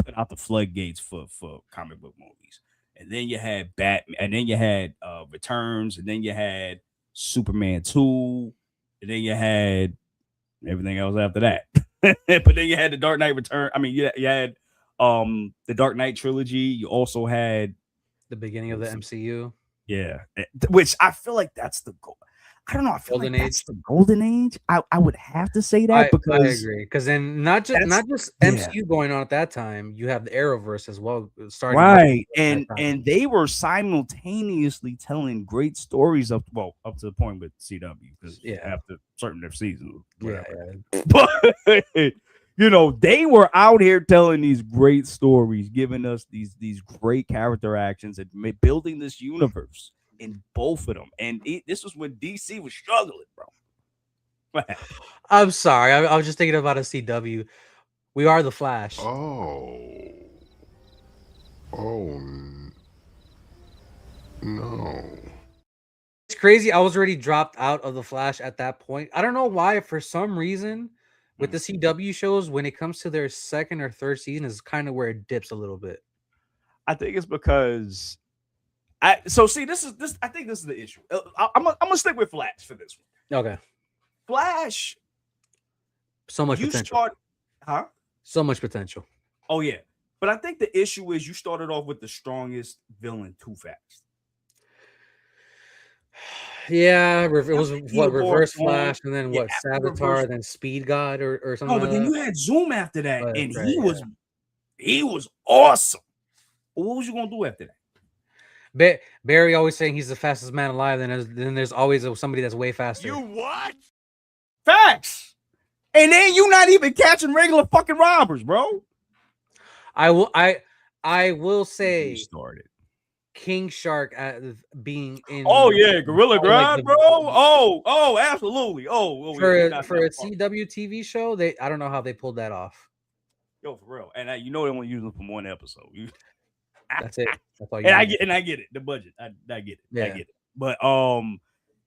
put out the floodgates for comic book movies. And then you had Batman, and then you had Returns, and then you had Superman 2, and then you had everything else after that. But then you had the Dark Knight Return. I mean, you had the Dark Knight trilogy. You also had the beginning of the MCU. Yeah, which I feel like that's the goal. I don't know. I feel golden like age. That's the golden age. I would have to say that because I agree. Because then not just MCU going on at that time, you have the Arrowverse as well starting. Right, and they were simultaneously telling great stories up to the point with CW because after certain their seasons, but you know they were out here telling these great stories, giving us these great character actions and building this universe. In both of them, and this was when DC was struggling, bro. I'm sorry, I was just thinking about a CW. We Are the Flash. Oh no! It's crazy. I was already dropped out of the Flash at that point. I don't know why. For some reason, with the CW shows, when it comes to their second or third season, is kind of where it dips a little bit. I think it's because. I think this is the issue. I'm gonna stick with Flash for this one. Okay. Flash. So much potential. So much potential. Oh yeah, but I think the issue is you started off with the strongest villain too fast. Yeah, it was what Reverse Flash, and then what Savitar, then Speed God or something. No, but then you had Zoom after that, and he was awesome. But what was you gonna do after that? Barry always saying he's the fastest man alive. Then there's always somebody that's way faster. You what? Facts. And then you not even catching regular fucking robbers, bro. I will say started King Shark being in. Oh yeah, Gorilla Grind, bro. Oh, absolutely. For a CW TV show, I don't know how they pulled that off. Yo, for real. And you know they only use them for one episode. That's it. That's all I get it. The budget. I get it. Yeah. I get it. But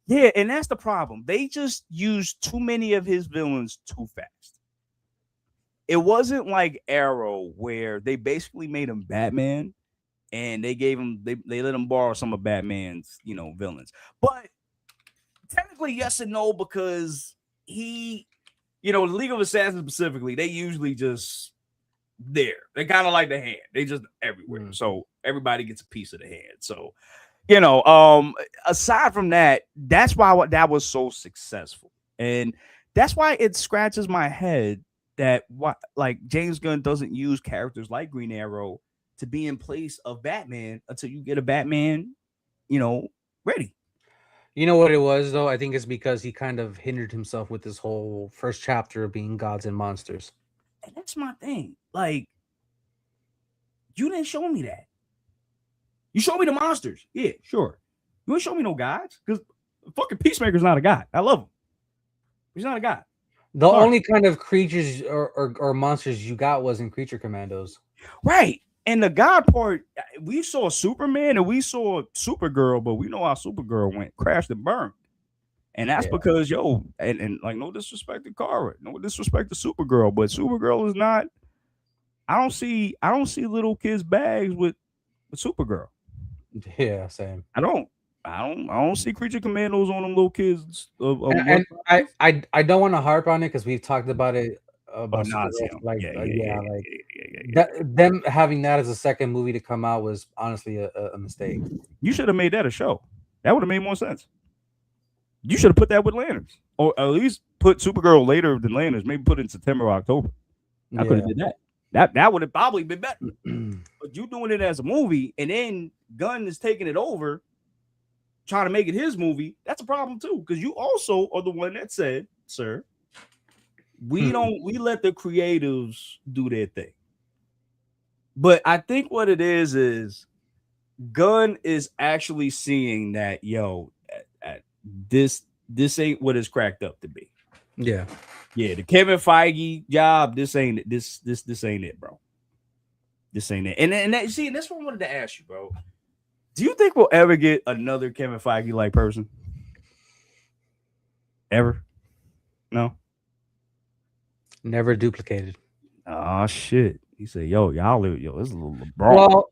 yeah, and that's the problem. They just used too many of his villains too fast. It wasn't like Arrow where they basically made him Batman and they let him borrow some of Batman's, villains. But technically yes and no, because the League of Assassins specifically, they usually just there. They're kind of like the hand. They just everywhere. So everybody gets a piece of the hand. So, aside from that, that's why that was so successful. And that's why it scratches my head that James Gunn doesn't use characters like Green Arrow to be in place of Batman until you get a Batman, ready. You know what it was, though? I think it's because he kind of hindered himself with this whole first chapter of being gods and monsters. And that's my thing. Like, you didn't show me that. You showed me the monsters. Yeah, sure. You didn't show me no gods because fucking Peacemaker's not a god. I love him. He's not a god. The only kind of creatures or monsters you got was in Creature Commandos. Right. And the god part, we saw Superman and we saw Supergirl, but we know how Supergirl went, crashed and burned. And that's because, and like, no disrespect to Kara, no disrespect to Supergirl, but Supergirl is not. I don't see little kids' bags with Supergirl. Yeah, same. I don't see Creature Commandos on them little kids. And I don't want to harp on it because we've talked about it. Them having that as a second movie to come out was honestly a mistake. You should have made that a show. That would have made more sense. You should have put that with Lanterns, or at least put Supergirl later than Lanterns. Maybe put it in September or October. I could have did that. That would have probably been better. But you doing it as a movie, and then Gunn is taking it over, trying to make it his movie. That's a problem too, because you also are the one that said, "Sir, we let the creatives do their thing." But I think what it is Gunn is actually seeing that this ain't what it's cracked up to be. Yeah. The Kevin Feige job, this ain't it, bro. This ain't it. And that, see, and that's what I wanted to ask you, bro. Do you think we'll ever get another Kevin Feige like person? Ever? No. Never duplicated. Oh shit. He said, "Yo, this is a little LeBron." Well,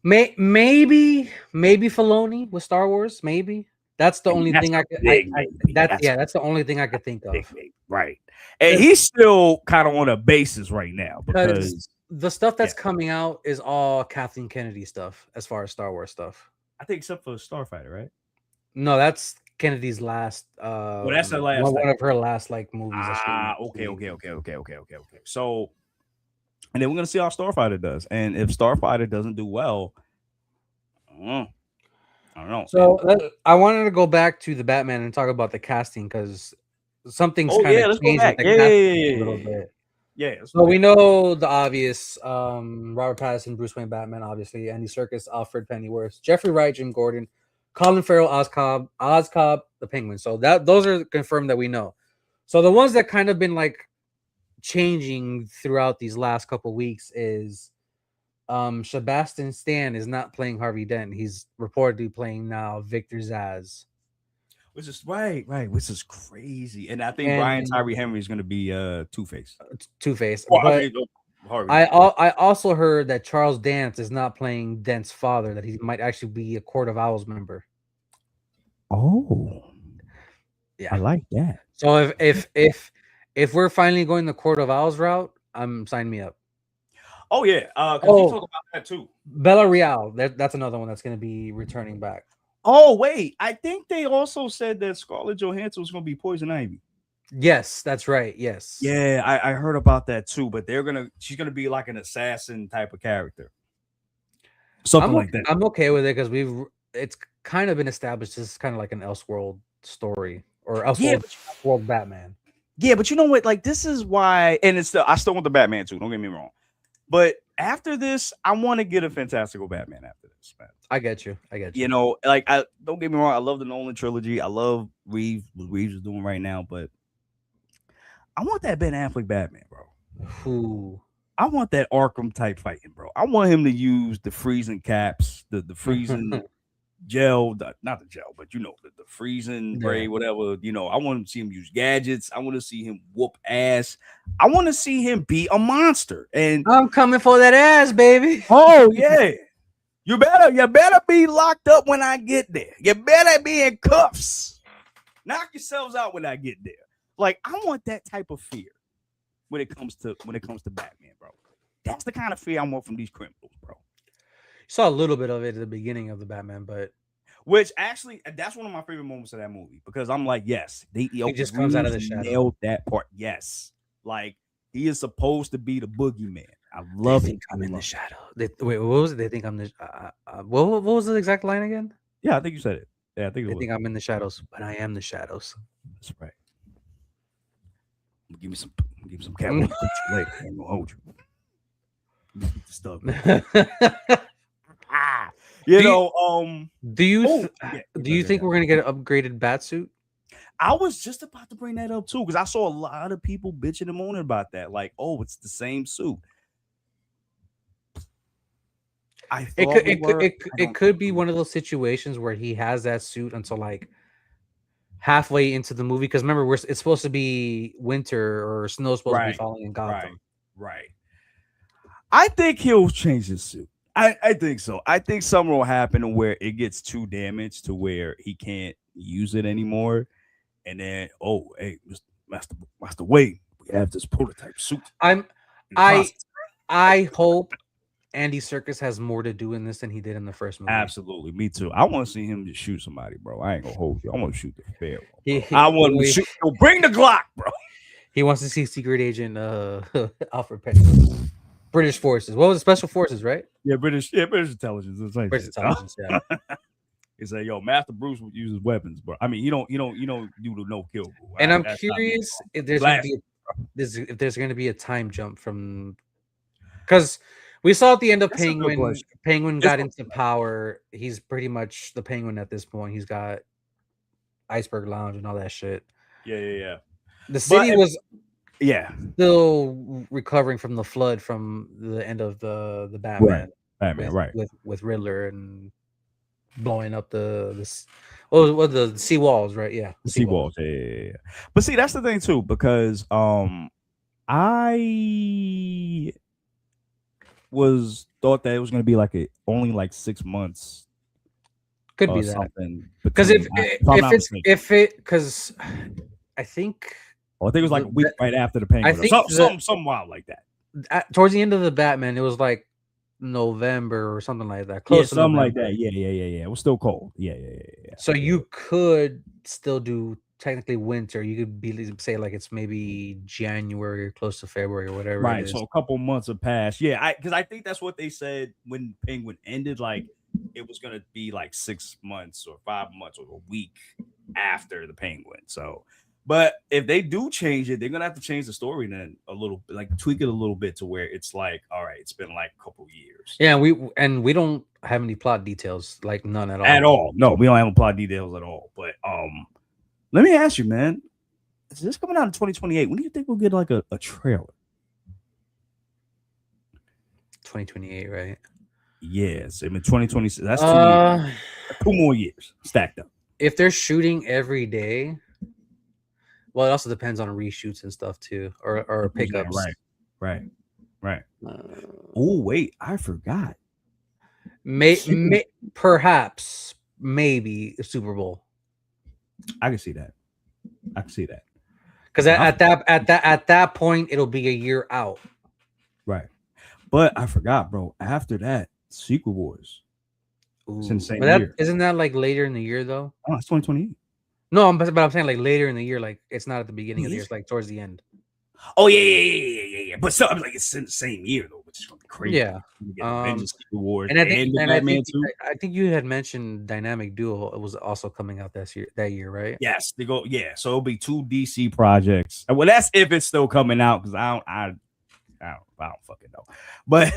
maybe Filoni with Star Wars. Maybe that's the only thing I could. That's the only thing I could think of. Right, and he's still kind of on a basis right now because the stuff that's coming out is all Kathleen Kennedy stuff as far as Star Wars stuff. I think except for Starfighter, right? No, that's Kennedy's last. Well, that's her last. One of her last like movies. Okay. So, and then we're gonna see how Starfighter does, and if Starfighter doesn't do well, I don't know. So I wanted to go back to the Batman and talk about the casting because something's kind of changed with the casting a little bit. Yeah. So we know the obvious: Robert Pattinson, Bruce Wayne, Batman, obviously, Andy Serkis, Alfred Pennyworth, Jeffrey Wright, Jim Gordon, Colin Farrell, Ozcobb, the Penguin. So those are confirmed that we know. So the ones that kind of been like changing throughout these last couple weeks is Sebastian Stan is not playing Harvey Dent. He's reportedly playing now Victor Zsasz. Which is right, which is crazy. And I think Brian Tyree Henry is going to be Two-Face. Two-Face. Well, but I also heard that Charles Dance is not playing Dent's father, that he might actually be a Court of Owls member. Oh. Yeah. I like that. So if we're finally going the Court of Owls route, sign me up. Oh yeah. Because you talk about that too. Bella Real, that's another one that's going to be returning back. Oh, wait. I think they also said that Scarlett Johansson was going to be Poison Ivy. Yes, that's right. Yes. Yeah, I heard about that too, but she's going to be like an assassin type of character. Something like that. I'm okay with it because it's kind of been established this is kind of like an Elseworld story or Elseworld Batman. Yeah, but you know what? Like, this is why, and I still want the Batman too. Don't get me wrong. But after this, I want to get a Fantastical Batman after this, man. I get you. You know, like, don't get me wrong. I love the Nolan trilogy. I love what Reeves is doing right now, but I want that Ben Affleck Batman, bro. Ooh. I want that Arkham type fighting, bro. I want him to use the freezing caps, the freezing gel, not the gel, but you know, the freezing spray, whatever. You know, I want to see him use gadgets. I want to see him whoop ass. I want to see him be a monster. And I'm coming for that ass, baby. Oh yeah. You better be locked up when I get there. You better be in cuffs. Knock yourselves out when I get there. Like, I want that type of fear when it comes to Batman, bro. That's the kind of fear I want from these criminals, bro. Saw a little bit of it at the beginning of the Batman, but which actually that's one of my favorite moments of that movie because I'm like, yes, he just comes out of the shadow. Nailed that part. Yes, like he is supposed to be the boogeyman. I love it. I'm in the shadow. Wait, what was it? They think I'm the. What was the exact line again? Yeah, I think you said it. Yeah, I think they think I'm in the shadows, but I am the shadows. That's right. Give me some cat. I'm gonna hold you. Stuff. Do you think we're gonna get an upgraded Batsuit? I was just about to bring that up too because I saw a lot of people bitching and moaning about that. Like, oh, it's the same suit. It could be one of those situations where he has that suit until like halfway into the movie because remember it's supposed to be winter or snow's supposed to be falling in Gotham. Right. I think he'll change his suit. I think so. I think something will happen where it gets too damaged to where he can't use it anymore. And then, oh, hey, Master Wade, we have this prototype suit. I hope Andy Serkis has more to do in this than he did in the first movie. Absolutely, me too. I want to see him just shoot somebody, bro. I ain't gonna hold you. I want to shoot the fair one. I want him to shoot. Bring the Glock, bro. He wants to see Secret Agent Alfred Pennyworth. British Forces. What was it? Special Forces, right? Yeah, British intelligence. British intelligence. Yeah. It's like, yo, Master Bruce uses weapons, bro. I mean, you don't do the no kill rule. And I'm curious if there's going to be a time jump from because we saw at the end of Penguin got into power. He's pretty much the Penguin at this point. He's got Iceberg Lounge and all that shit. Yeah. The city was Yeah, still recovering from the flood from the end of the Batman, with Riddler and blowing up the sea walls, right? Yeah, the sea walls. Yeah. But see, that's the thing too, because I thought that it was going to be like only like 6 months. Could be something because if because I think it was like a week right after the Penguin. I think something wild like that. Towards the end of the Batman, it was like November or something like that. Close to something November. like that. Yeah. It was still cold. Yeah. So you could still do technically winter. You could say like it's maybe January or close to February or whatever. Right. So a couple months have passed. Yeah, because I think that's what they said when Penguin ended. Like it was gonna be like 6 months or 5 months or a week after the Penguin. So, but if they do change it, they're gonna have to change the story then a little, like tweak it a little bit to where it's like, all right, it's been like a couple years. Yeah, we don't have any plot details, like none at all. At all. No, we don't have plot details at all. But let me ask you, man. Is this coming out in 2028? When do you think we'll get like a trailer? 2028, right? Yes, I mean 2026. That's 2 more years stacked up. If they're shooting every day, well, it also depends on reshoots and stuff too, or pickups. Right. Oh wait, I forgot. Perhaps, maybe Super Bowl. I can see that. Because at that point, it'll be a year out. Right. But I forgot, bro. After that, Secret Wars. It's in the same year. Isn't that like later in the year though? Oh, it's 2028. No, but I'm saying like later in the year, like it's not at the beginning of the year, it's like towards the end. Oh yeah. But so I'm like it's in the same year though, which is gonna be crazy. Yeah. Secret Wars and I think you had mentioned Dynamic Duo. It was also coming out that year, right? Yes, they go. Yeah, so it'll be 2 DC projects. Well, that's if it's still coming out because I don't fucking know. But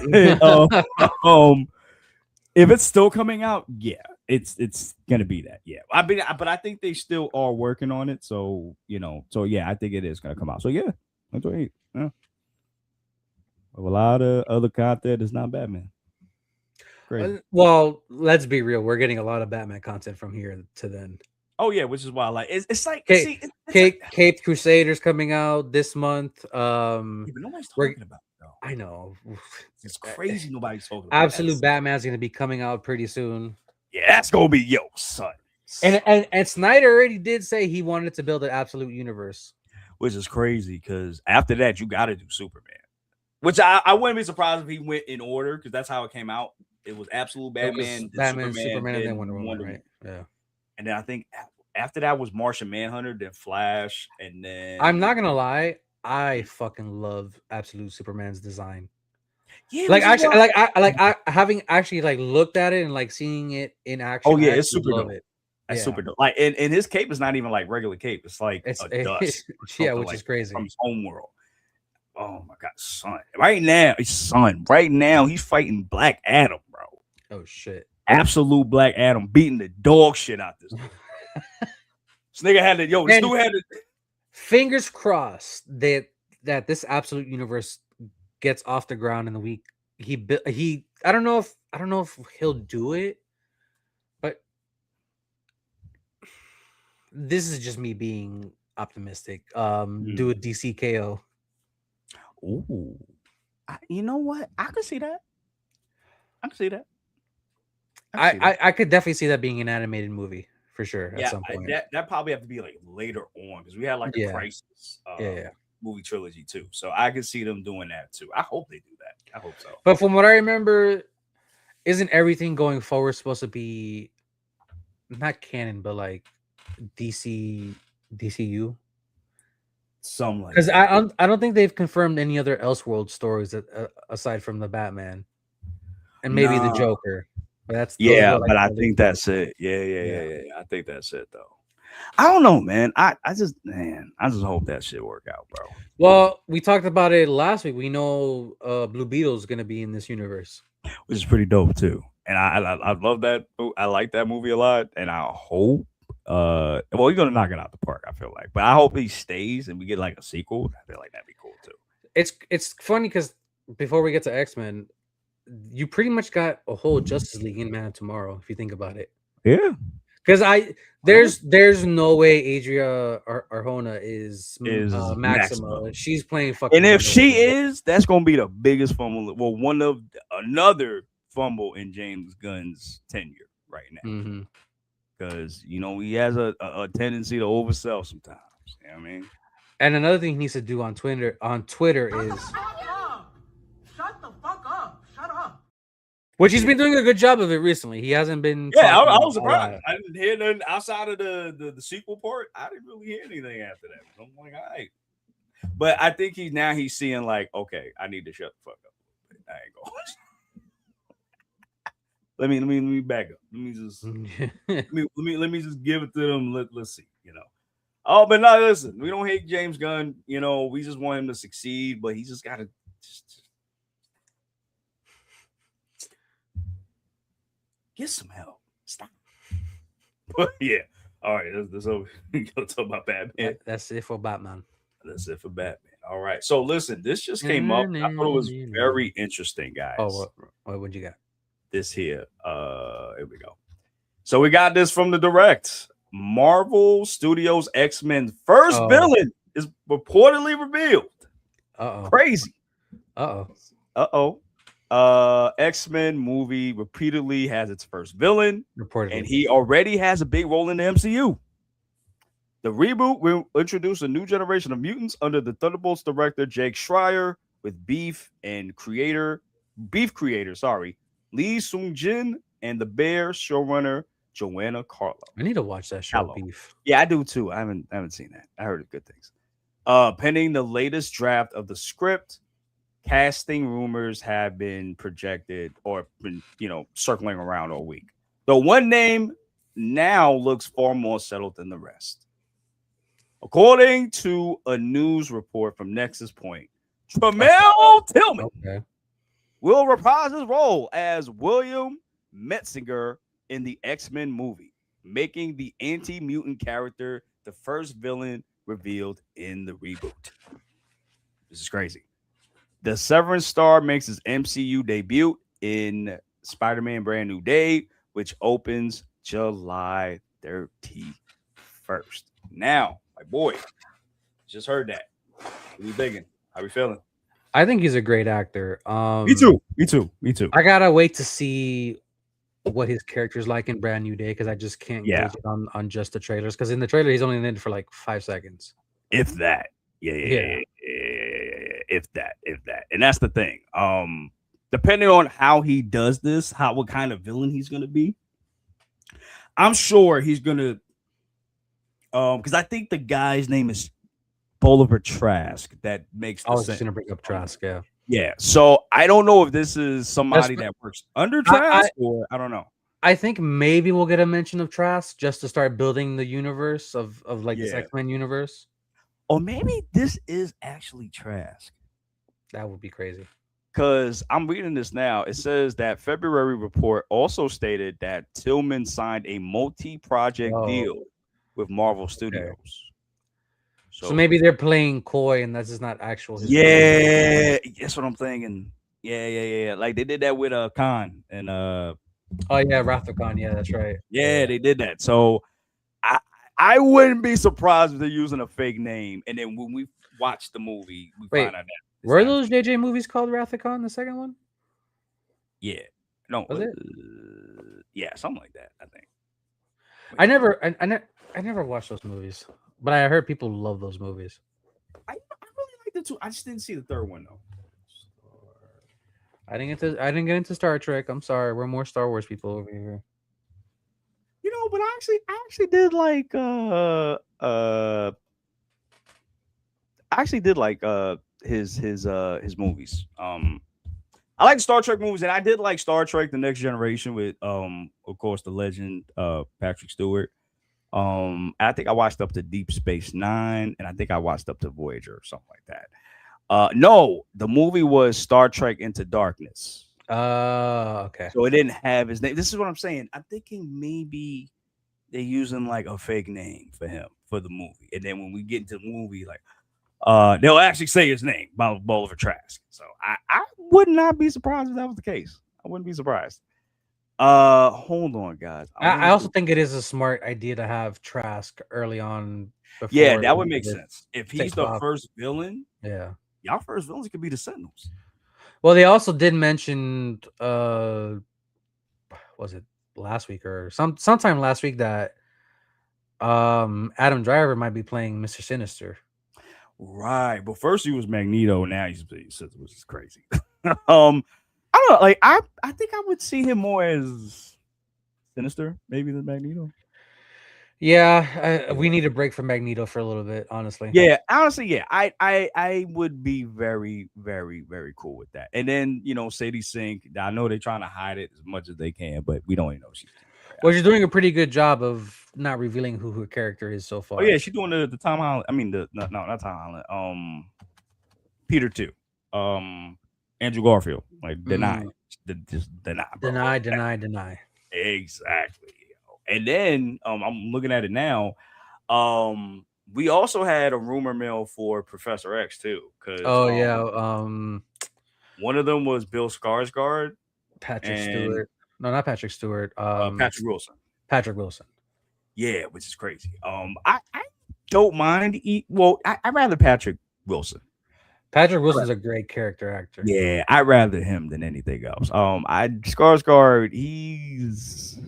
if it's still coming out, yeah, it's gonna be that. Yeah, but I think they still are working on it. So I think it is gonna come out. So yeah, that's right. Yeah. A lot of other content is not Batman. Great. Well, let's be real. We're getting a lot of Batman content from here to then. Oh yeah, which is why I like it's like Caped Crusaders coming out this month. Nobody's talking about it, though. I know. It's crazy. Nobody's talking about Absolute Batman's gonna be coming out pretty soon. Yeah, that's gonna be son. And Snyder already did say he wanted to build an absolute universe. Which is crazy because after that you gotta do Superman. Which I wouldn't be surprised if he went in order because that's how it came out. It was absolute Batman, Superman, and then Wonder Woman, right? Yeah. And then I think after that was Martian Manhunter, then Flash, and then I'm not gonna lie, I fucking love Absolute Superman's design. Yeah, having actually like looked at it and like seeing it in action. Oh yeah, it's super dope. That's super dope. Like, and his cape is not even like regular cape. It's like a dust. Yeah, which is crazy from his home world. Oh my god, son! Right now, he's fighting Black Adam, bro. Oh shit! Absolute Black Adam beating the dog shit out this. This nigga had to. This dude had to. Fingers crossed that this absolute universe gets off the ground in the week. I don't know if he'll do it, but this is just me being optimistic. Do a DC KO. Ooh, you know what? I could see that. I could definitely see that being an animated movie for sure. At some point. That probably have to be like later on because we had like a Crisis movie trilogy too. So I could see them doing that too. I hope they do that. I hope so. But from what I remember, isn't everything going forward supposed to be not canon, but like DCU? Some like because I don't think they've confirmed any other Elseworld stories aside from the Batman and maybe the Joker. But but I think that's it. Yeah. I think that's it though. I don't know, man. I just hope that shit work out, bro. Well, we talked about it last week. We know Blue Beetle is gonna be in this universe, which is pretty dope too. And I love that. I like that movie a lot, and I hope Well, you're gonna knock it out the park, I feel like. But I hope he stays and we get like a sequel. I feel like that'd be cool too. It's funny because before we get to X-Men, you pretty much got a whole Justice League in Man of Tomorrow, if you think about it. Yeah. Because there's no way Adria Arjona is Maxima. She's playing fucking. And if she is, that's gonna be the biggest fumble. Well, another fumble in James Gunn's tenure right now. Because he has a tendency to oversell sometimes. You know what I mean? And another thing he needs to do on Twitter is Shut the fuck up. Shut up. which he's been doing a good job of it recently. He hasn't been. Yeah, I was surprised. I didn't hear nothing outside of the sequel part. I didn't really hear anything after that. So I'm like, all right. But I think he's seeing like, okay, I need to shut the fuck up. I ain't going. Let me back up. Let me just let me just give it to them. Let's see, Oh, but no, listen, we don't hate James Gunn. We just want him to succeed, but he just gotta get some help. Stop. But yeah. All right, that's over. We gotta talk about Batman. That's it for Batman. That's it for Batman. All right. So listen, this just came up. I thought it was very interesting, guys. Oh, what you got? This here. Here we go. So we got this from the direct. Marvel Studios X-Men first villain is reportedly revealed. Crazy. X-Men movie repeatedly has its first villain, reportedly, and he already has a big role in the MCU. The reboot will introduce a new generation of mutants under the Thunderbolts director Jake Schreier, with Beef creator, Lee Sung-jin, and the Bear showrunner Joanna Carlo. I need to watch that show. Beef. Yeah, I do too. I haven't seen that. I heard good things. Pending the latest draft of the script, casting rumors have been projected or been, circling around all week. Though one name now looks far more settled than the rest. According to a news report from Nexus Point, Tramel Tillman will reprise his role as William Metzinger in the X-Men movie, making the anti-mutant character the first villain revealed in the reboot. This is crazy. The Severance star makes his MCU debut in Spider-Man Brand New Day, which opens July 31st. Now, my boy, just heard that. What are you thinking? How we feeling? I think he's a great actor. Me too. I gotta wait to see what his character's like in Brand New Day because I just can't gauge it on just the trailers. Because in the trailer, he's only in it for like 5 seconds. If that. Yeah. If that. And that's the thing. Depending on how he does this, what kind of villain he's gonna be, I'm sure he's gonna because I think the guy's name is Bolivar Trask that makes the I was just gonna bring up Trask, yeah. So I don't know if this is somebody that works under Trask or I don't know. I think maybe we'll get a mention of Trask just to start building the universe of this X-Men universe. Or maybe this is actually Trask. That would be crazy. Because I'm reading this now. It says that February report also stated that Tillman signed a multi-project deal with Marvel Studios. So maybe they're playing coy and that's just not actual. Yeah, that's what I'm thinking. Yeah. Like they did that with Khan and Wrath of Khan. Yeah, that's right. Yeah, they did that. So I wouldn't be surprised if they're using a fake name. And then when we watch the movie, we find out that were those JJ movies called Wrath of Khan, the second one? Yeah. No, was it? Yeah, something like that, I think. I never watched those movies. But I heard people love those movies. I really liked it too. I just didn't see the third one though. I didn't get into Star Trek. I'm sorry. We're more Star Wars people over here. But I actually did like his movies. I like Star Trek movies, and I did like Star Trek: The Next Generation with of course the legend Patrick Stewart. I think I watched up to Deep Space Nine, and I think I watched up to Voyager or something like that. No, the movie was Star Trek Into Darkness. Okay. So it didn't have his name. This is what I'm saying. I'm thinking maybe they're using like a fake name for him for the movie, and then when we get into the movie, like they'll actually say his name, Bolivar Trask. So I would not be surprised if that was the case. I wouldn't be surprised. Hold on, guys. I also think it is a smart idea to have Trask early on. Yeah, that would make sense. If he's the off. first villain, yeah, y'all first villains could be the Sentinels. Well, they also did mention, was it last week or sometime last week that Adam Driver might be playing Mr. Sinister. Right, but first he was Magneto, now he's Sinister, which is crazy. I don't know. Like I think I would see him more as Sinister, maybe than Magneto. Yeah, we need a break from Magneto for a little bit, honestly. Yeah, honestly, yeah. I would be very, very, very cool with that. And then, Sadie Sink, I know they're trying to hide it as much as they can, but we don't even know she's doing. Well, she's doing a pretty good job of not revealing who her character is so far. Oh yeah, she's doing the Tom Holland. I mean, not Tom Holland. Peter too. Andrew Garfield. Like deny. Just deny. Bro. Deny. Exactly. And then I'm looking at it now. We also had a rumor mill for Professor X too. One of them was Bill Skarsgård. Patrick Stewart. No, not Patrick Stewart. Patrick Wilson. Patrick Wilson. Yeah, which is crazy. I don't mind. I'd rather Patrick Wilson. Patrick Wilson's a great character actor. Yeah, I'd rather him than anything else. Skarsgård, he's.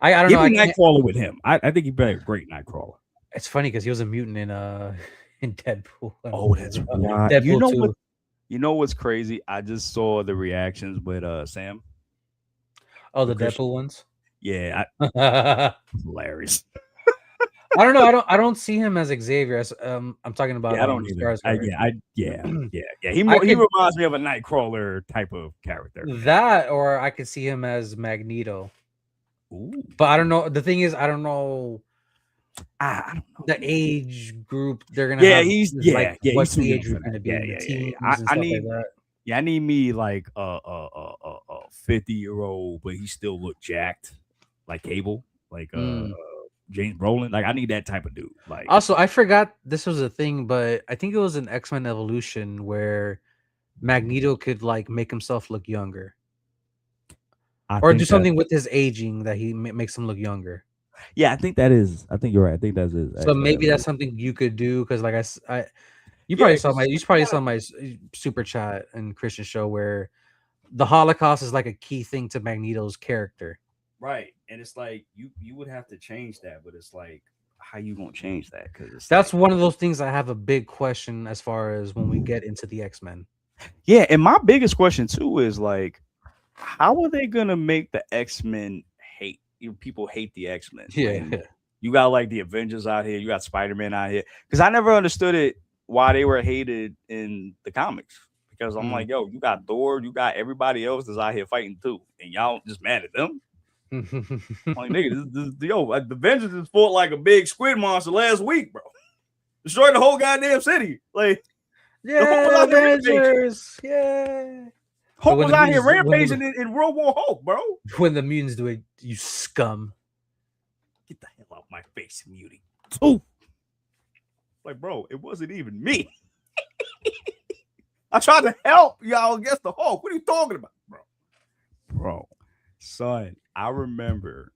I don't know. Nightcrawler with him. I think he'd be a great Nightcrawler. It's funny because he was a mutant in Deadpool. Oh, that's right. Deadpool you know what's crazy? I just saw the reactions with Sam. Oh, the Deadpool ones. Yeah, hilarious. I don't know. I don't see him as Xavier. I'm talking about. Yeah, I don't either. Yeah. He reminds me of a Nightcrawler type of character. That, or I could see him as Magneto. Ooh. But I don't know. The thing is, I don't know. I don't know the age group they're gonna. What's the age group gonna be? I need. Like I need me like a 50-year-old, but he still look jacked, like Cable, like James Brolin. Like I need that type of dude. Like also, I forgot this was a thing, but I think it was an X-Men Evolution where Magneto could like make himself look younger. Or do something with his aging that he makes him look younger. Yeah, I think that is. I think you're right. I think that's it. So maybe that's something you could do because, like you probably saw my super chat and Christian show where the Holocaust is like a key thing to Magneto's character. Right, and it's like you would have to change that, but it's like how you gonna change that? Because that's one of those things I have a big question as far as when we get into the X-Men. Yeah, and my biggest question too is like, how are they gonna make the X-Men hate? People hate the X-Men. Yeah. You got like the Avengers out here. You got Spider-Man out here. Because I never understood it why they were hated in the comics. Because I'm like, yo, you got Thor, you got everybody else that's out here fighting too, and y'all just mad at them. Like nigga, the Avengers just fought like a big squid monster last week, bro. Destroyed the whole goddamn city. Like, yeah, Avengers, yeah. Hulk was out here rampaging in World War Hulk, bro. When the mutants do it, you scum. Get the hell out my face, mutie. Ooh. Like, bro, it wasn't even me. I tried to help y'all against the Hulk. What are you talking about, bro? Bro, son, I remember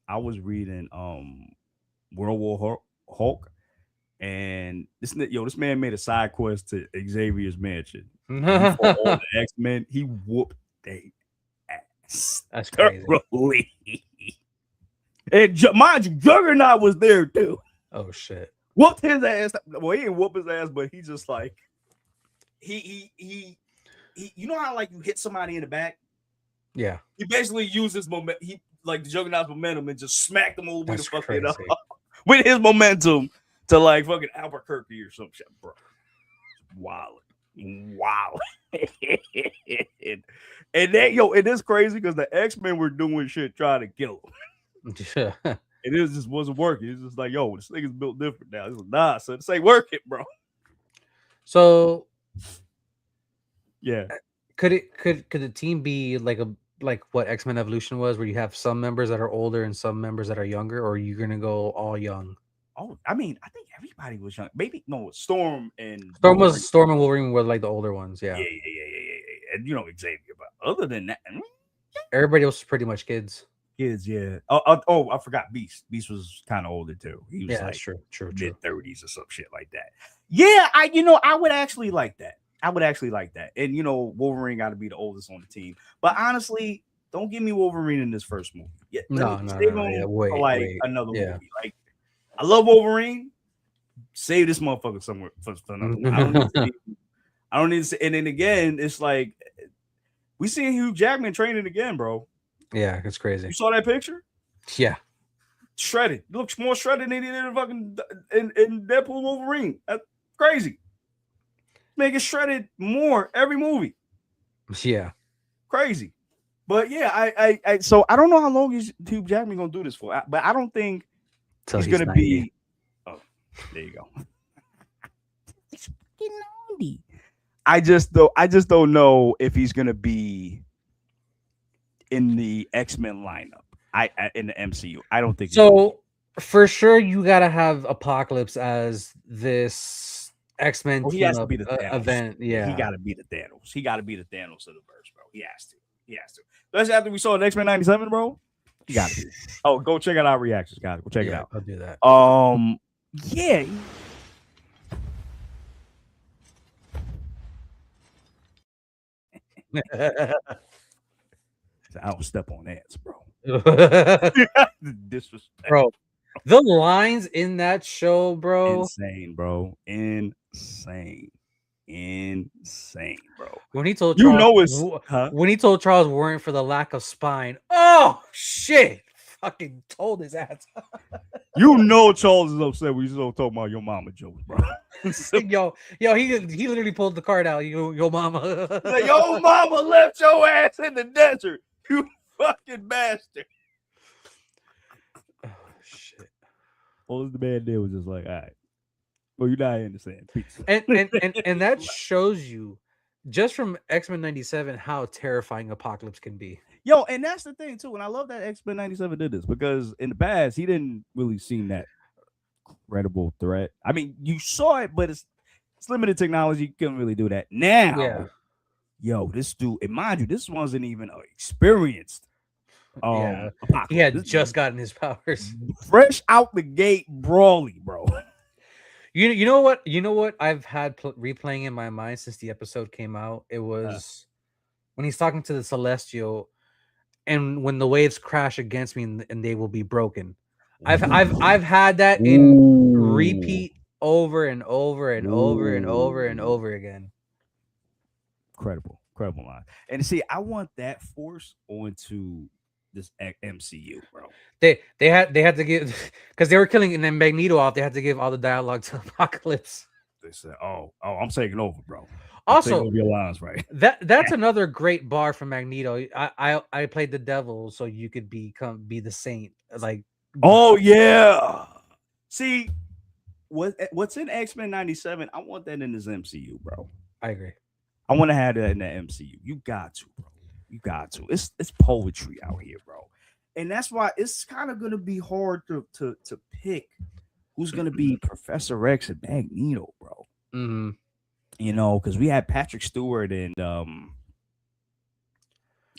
I was reading World War Hulk, and this man made a side quest to Xavier's mansion. For all the X-Men, he whooped their ass. That's crazy. And mind you, Juggernaut was there too. Oh shit! Whooped his ass. Well, he didn't whoop his ass, but he just like he. You know how like you hit somebody in the back? Yeah. He basically used his momentum. He like the Juggernaut's momentum and just smacked him all the way to fuck it up with his momentum to like fucking Albuquerque or some shit, bro. Wow. And then it is crazy because the X-Men were doing shit trying to kill him. And it just wasn't working. It's just like, yo, this thing is built different now. It's like, nah, so this ain't working, bro. So yeah. Could the team be like like what X-Men Evolution was, where you have some members that are older and some members that are younger, or are you gonna go all young? Oh, I mean, I think everybody was young. Maybe no, Storm and Storm and Wolverine were like the older ones. Yeah. Yeah. And you know Xavier, but other than that, everybody else was pretty much kids. Kids, yeah. Oh, I forgot Beast. Beast was kind of older too. He was like true. mid-30s or some shit like that. Yeah, I would actually like that. And Wolverine got to be the oldest on the team. But honestly, don't give me Wolverine in this first movie. Yeah, wait, another movie. Like, I love Wolverine. Save this motherfucker somewhere for another one. I don't need to say. And then again, it's like we seeing Hugh Jackman training again, bro. Yeah, it's crazy. You saw that picture? Yeah. Shredded. Looks more shredded than he did in fucking in Deadpool Wolverine. That's crazy. Make it shredded more every movie. Yeah. Crazy. But yeah, I so I don't know how long is Hugh Jackman gonna do this for, but I don't think he's gonna 90. Be. Oh, there you go. He's fucking 90. I just don't know if he's gonna be in the X-Men lineup. In the MCU. I don't think so. For sure, you gotta have Apocalypse as this X-Men he has to be the event. Yeah, he gotta be the Thanos. He gotta be the Thanos of the verse, bro. He has to. That's after we saw the X-Men 97, bro. You gotta be. Oh, go check out our reactions, guys. Go check it out. I'll do that. Yeah. I don't step on ants, bro. Disrespect, bro. The lines in that show, bro. Insane, bro. Insane, bro. When he told Charles, when he told Charles weren't for the lack of spine. Oh shit! Fucking told his ass. Charles is upset when you still talking about your mama jokes, bro. yo, he literally pulled the card out. Yo mama. Yo mama left your ass in the desert. You fucking bastard. Oh shit. All the man did was just like, all right. Well, you're not in the sand. Peace. And that shows you just from X-Men 97 how terrifying Apocalypse can be. Yo, and that's the thing too. And I love that X-Men 97 did this because in the past he didn't really seem that credible threat. I mean, you saw it, but it's limited technology. You couldn't really do that. Now, yo, this dude, and mind you, this wasn't even experienced. He had just gotten his powers. Fresh out the gate, brawly, bro. You know what I've had replaying in my mind since the episode came out. It was when he's talking to the Celestial, and when the waves crash against me and they will be broken. I've had that in repeat over and over and over and over and over again. Incredible line. And see, I want that force onto this MCU, bro. They had to give, because they were killing and then Magneto off. They had to give all the dialogue to Apocalypse. They said, "Oh, I'm taking over, bro." Also, your lines right. That's another great bar from Magneto. I played the devil so you could be the saint. Like, oh yeah. See, what's in X-Men 97? I want that in this MCU, bro. I agree. I want to have that in the MCU. You got to, bro. You got to. It's poetry out here, bro. And that's why it's kind of gonna be hard to pick who's gonna be Professor X and Magneto, bro. Mm-hmm. You know, because we had Patrick Stewart and Ian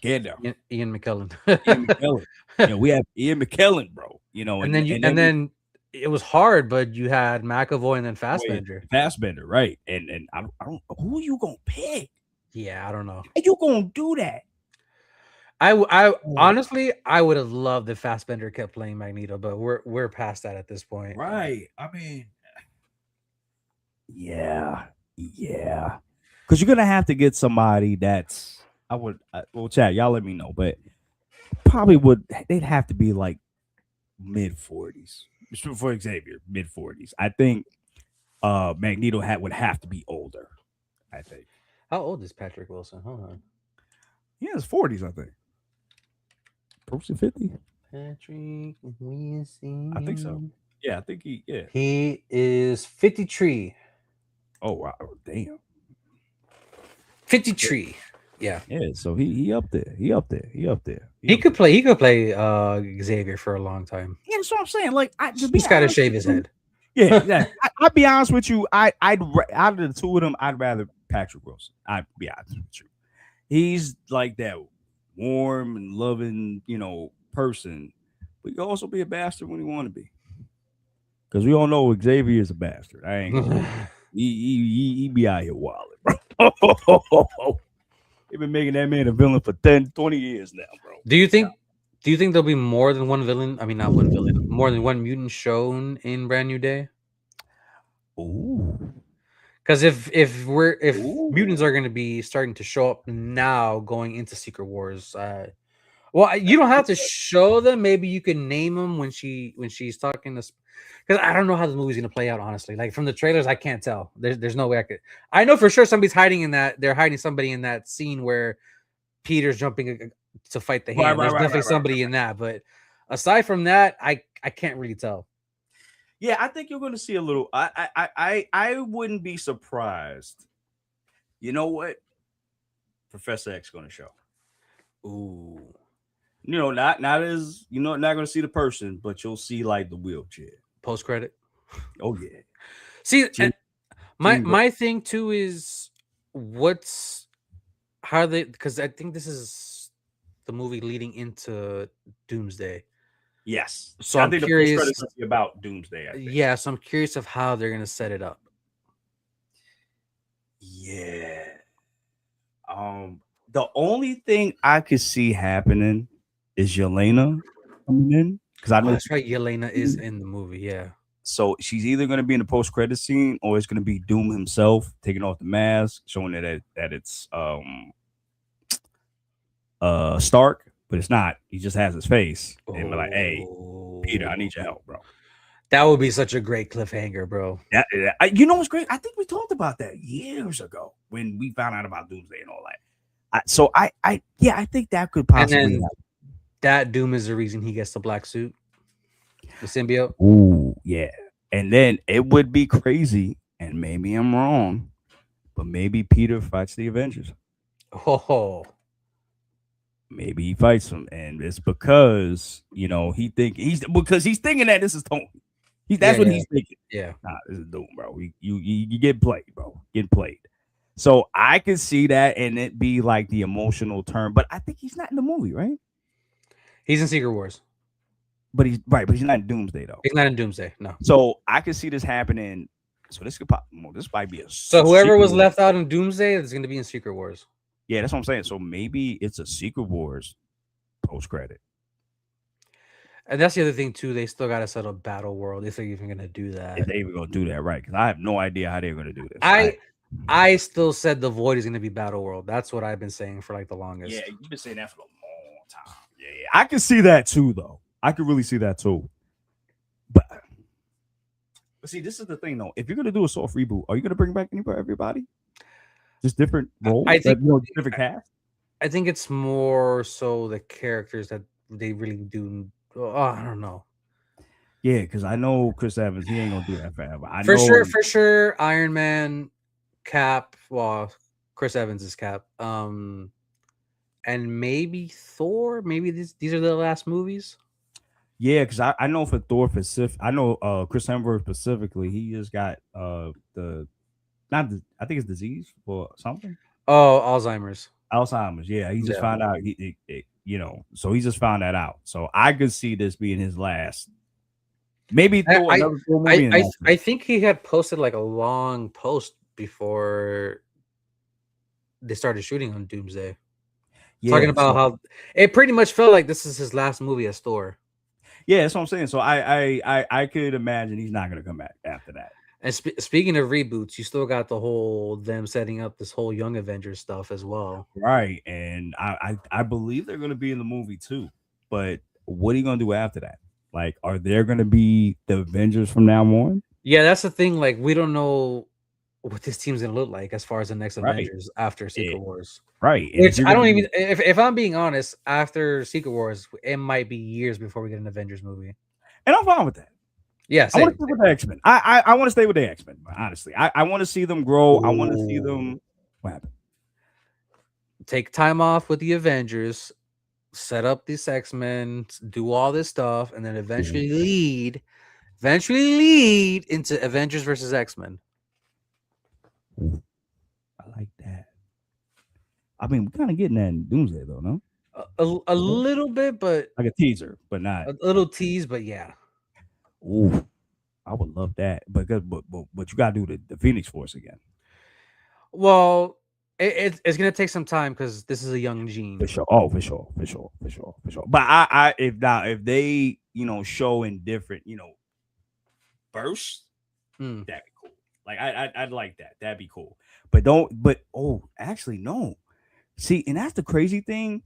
McKellen. Ian McKellen. You know, we have Ian McKellen, bro. You know, and then it was hard, but you had McAvoy and then Fassbender. Fassbender, right? And I don't who are you gonna pick? Yeah, I don't know. How you gonna do that? I honestly I would have loved if Fassbender kept playing Magneto, but we're past that at this point. Right. I mean, yeah. Because you're gonna have to get somebody that's chat, y'all let me know, but probably they'd have to be like mid-40s for Xavier, mid-40s. I think Magneto would have to be older. I think. How old is Patrick Wilson? Hold on. He has 40s, I think. Approaching 50. Patrick Wilson. I think so. Yeah, I think he is 53. Oh wow, damn. 53. Yeah. So he up there. He could play. He could play Xavier for a long time. Yeah, that's what I'm saying. Like, he's got to shave his head. Yeah. I'll be honest with you. I'd out of the two of them, I'd rather Patrick Wilson. I'd be honest with you. He's like that warm and loving, person. But he can also be a bastard when he want to be. Because we all know Xavier is a bastard. I ain't gonna he be out here wilding, bro. They've been making that man a villain for 10, 20 years now, bro. Do you think there'll be more than one villain? I mean, not one villain, more than one mutant shown in Brand New Day? Ooh. Because if mutants are going to be starting to show up now, going into Secret Wars, well, you don't have to show them. Maybe you can name them when she's talking to. Because I don't know how the movie's going to play out. Honestly, like from the trailers, I can't tell. There's no way I could. I know for sure somebody's hiding in that. They're hiding somebody in that scene where Peter's jumping to fight the hand. There's definitely somebody in that. But aside from that, I can't really tell. Yeah, I think you're going to see a little. I wouldn't be surprised. You know what? Professor X going to show. Ooh. Not as not going to see the person, but you'll see like the wheelchair post credit. Oh yeah. See, my thing too is how they, because I think this is the movie leading into Doomsday. Yes. So I'm curious about Doomsday. Yeah, so I'm curious of how they're gonna set it up. Yeah. The only thing I could see happening is Yelena coming in, because I know that's right. Yelena is in the movie. Yeah. So she's either going to be in the post-credit scene, or it's going to be Doom himself taking off the mask, showing that it's Stark, but it's not. He just has his face, and be like, "Hey, Peter, I need your help, bro." That would be such a great cliffhanger, bro. You know what's great? I think we talked about that years ago when we found out about Doomsday and all that. So I think that could possibly happen. That Doom is the reason he gets the black suit, the symbiote. Ooh, yeah. And then it would be crazy, and maybe I'm wrong, but maybe Peter fights the Avengers. Oh, maybe he fights them, and it's because he's thinking that this is Tony. That's what he's thinking. Yeah, nah, this is Doom, bro. You get played, bro. Getting played. So I could see that, and it be like the emotional turn. But I think he's not in the movie, right? He's in Secret Wars. But he's right, but he's not in Doomsday though. He's not in Doomsday, no. So I could see this happening. So this might be a. So whoever was left out in Doomsday is going to be in Secret Wars. Yeah, that's what I'm saying. So maybe it's a Secret Wars post credit. And that's the other thing too. They still got to set up Battle World if they're even going to do that. If they even going to do that, right? Because I have no idea how they're going to do this. I still said the Void is going to be Battle World. That's what I've been saying for like the longest. Yeah, you've been saying that for a long time. Yeah, I can see that too, though. I could really see that too. But see, this is the thing, though. If you're gonna do a soft reboot, are you gonna bring back everybody? Just different roles? I think different cast. I think it's more so the characters that they really do. Oh, I don't know. Yeah, because I know Chris Evans. He ain't gonna do that forever. For sure. Iron Man, Cap. Well, Chris Evans is Cap. And maybe Thor. Maybe these are the last movies. Yeah, because I know for Thor specific, I know Chris Hemsworth specifically, he just got I think it's disease or something. Oh, Alzheimer's. Yeah, he just found out. So he just found that out. So I could see this being his last. Maybe Thor, another Thor movie. I think he had posted like a long post before they started shooting on Doomsday, talking about how it pretty much felt like this is his last movie as Thor. Yeah, that's what I'm saying. So I could imagine he's not going to come back after that. And speaking of reboots, you still got the whole them setting up this whole Young Avengers stuff as well, right? And I believe they're going to be in the movie too. But what are you going to do after that? Like, are there going to be the Avengers from now on? Yeah, that's the thing. Like, we don't know what this team's going to look like as far as the next Avengers after Secret Wars. Right. Which I don't even, if I'm being honest, after Secret Wars, it might be years before we get an Avengers movie. And I'm fine with that. Yeah. I want to stay with the X-Men. I want to stay with the X-Men, honestly. I want to see them grow. I want to see them. What happened? take time off with the Avengers, set up these X-Men, do all this stuff, and then eventually lead into Avengers versus X-Men. I like that. I mean, we're kind of getting that in Doomsday, though, no? A little bit, but like a teaser, but not a little tease, but yeah. Ooh, I would love that, but you gotta do the Phoenix Force again. Well, it's gonna take some time because this is a young Jean. For sure. Oh, for sure. But if they show in different bursts, that'd be cool. Like I'd like that. That'd be cool. But actually no. See, and that's the crazy thing.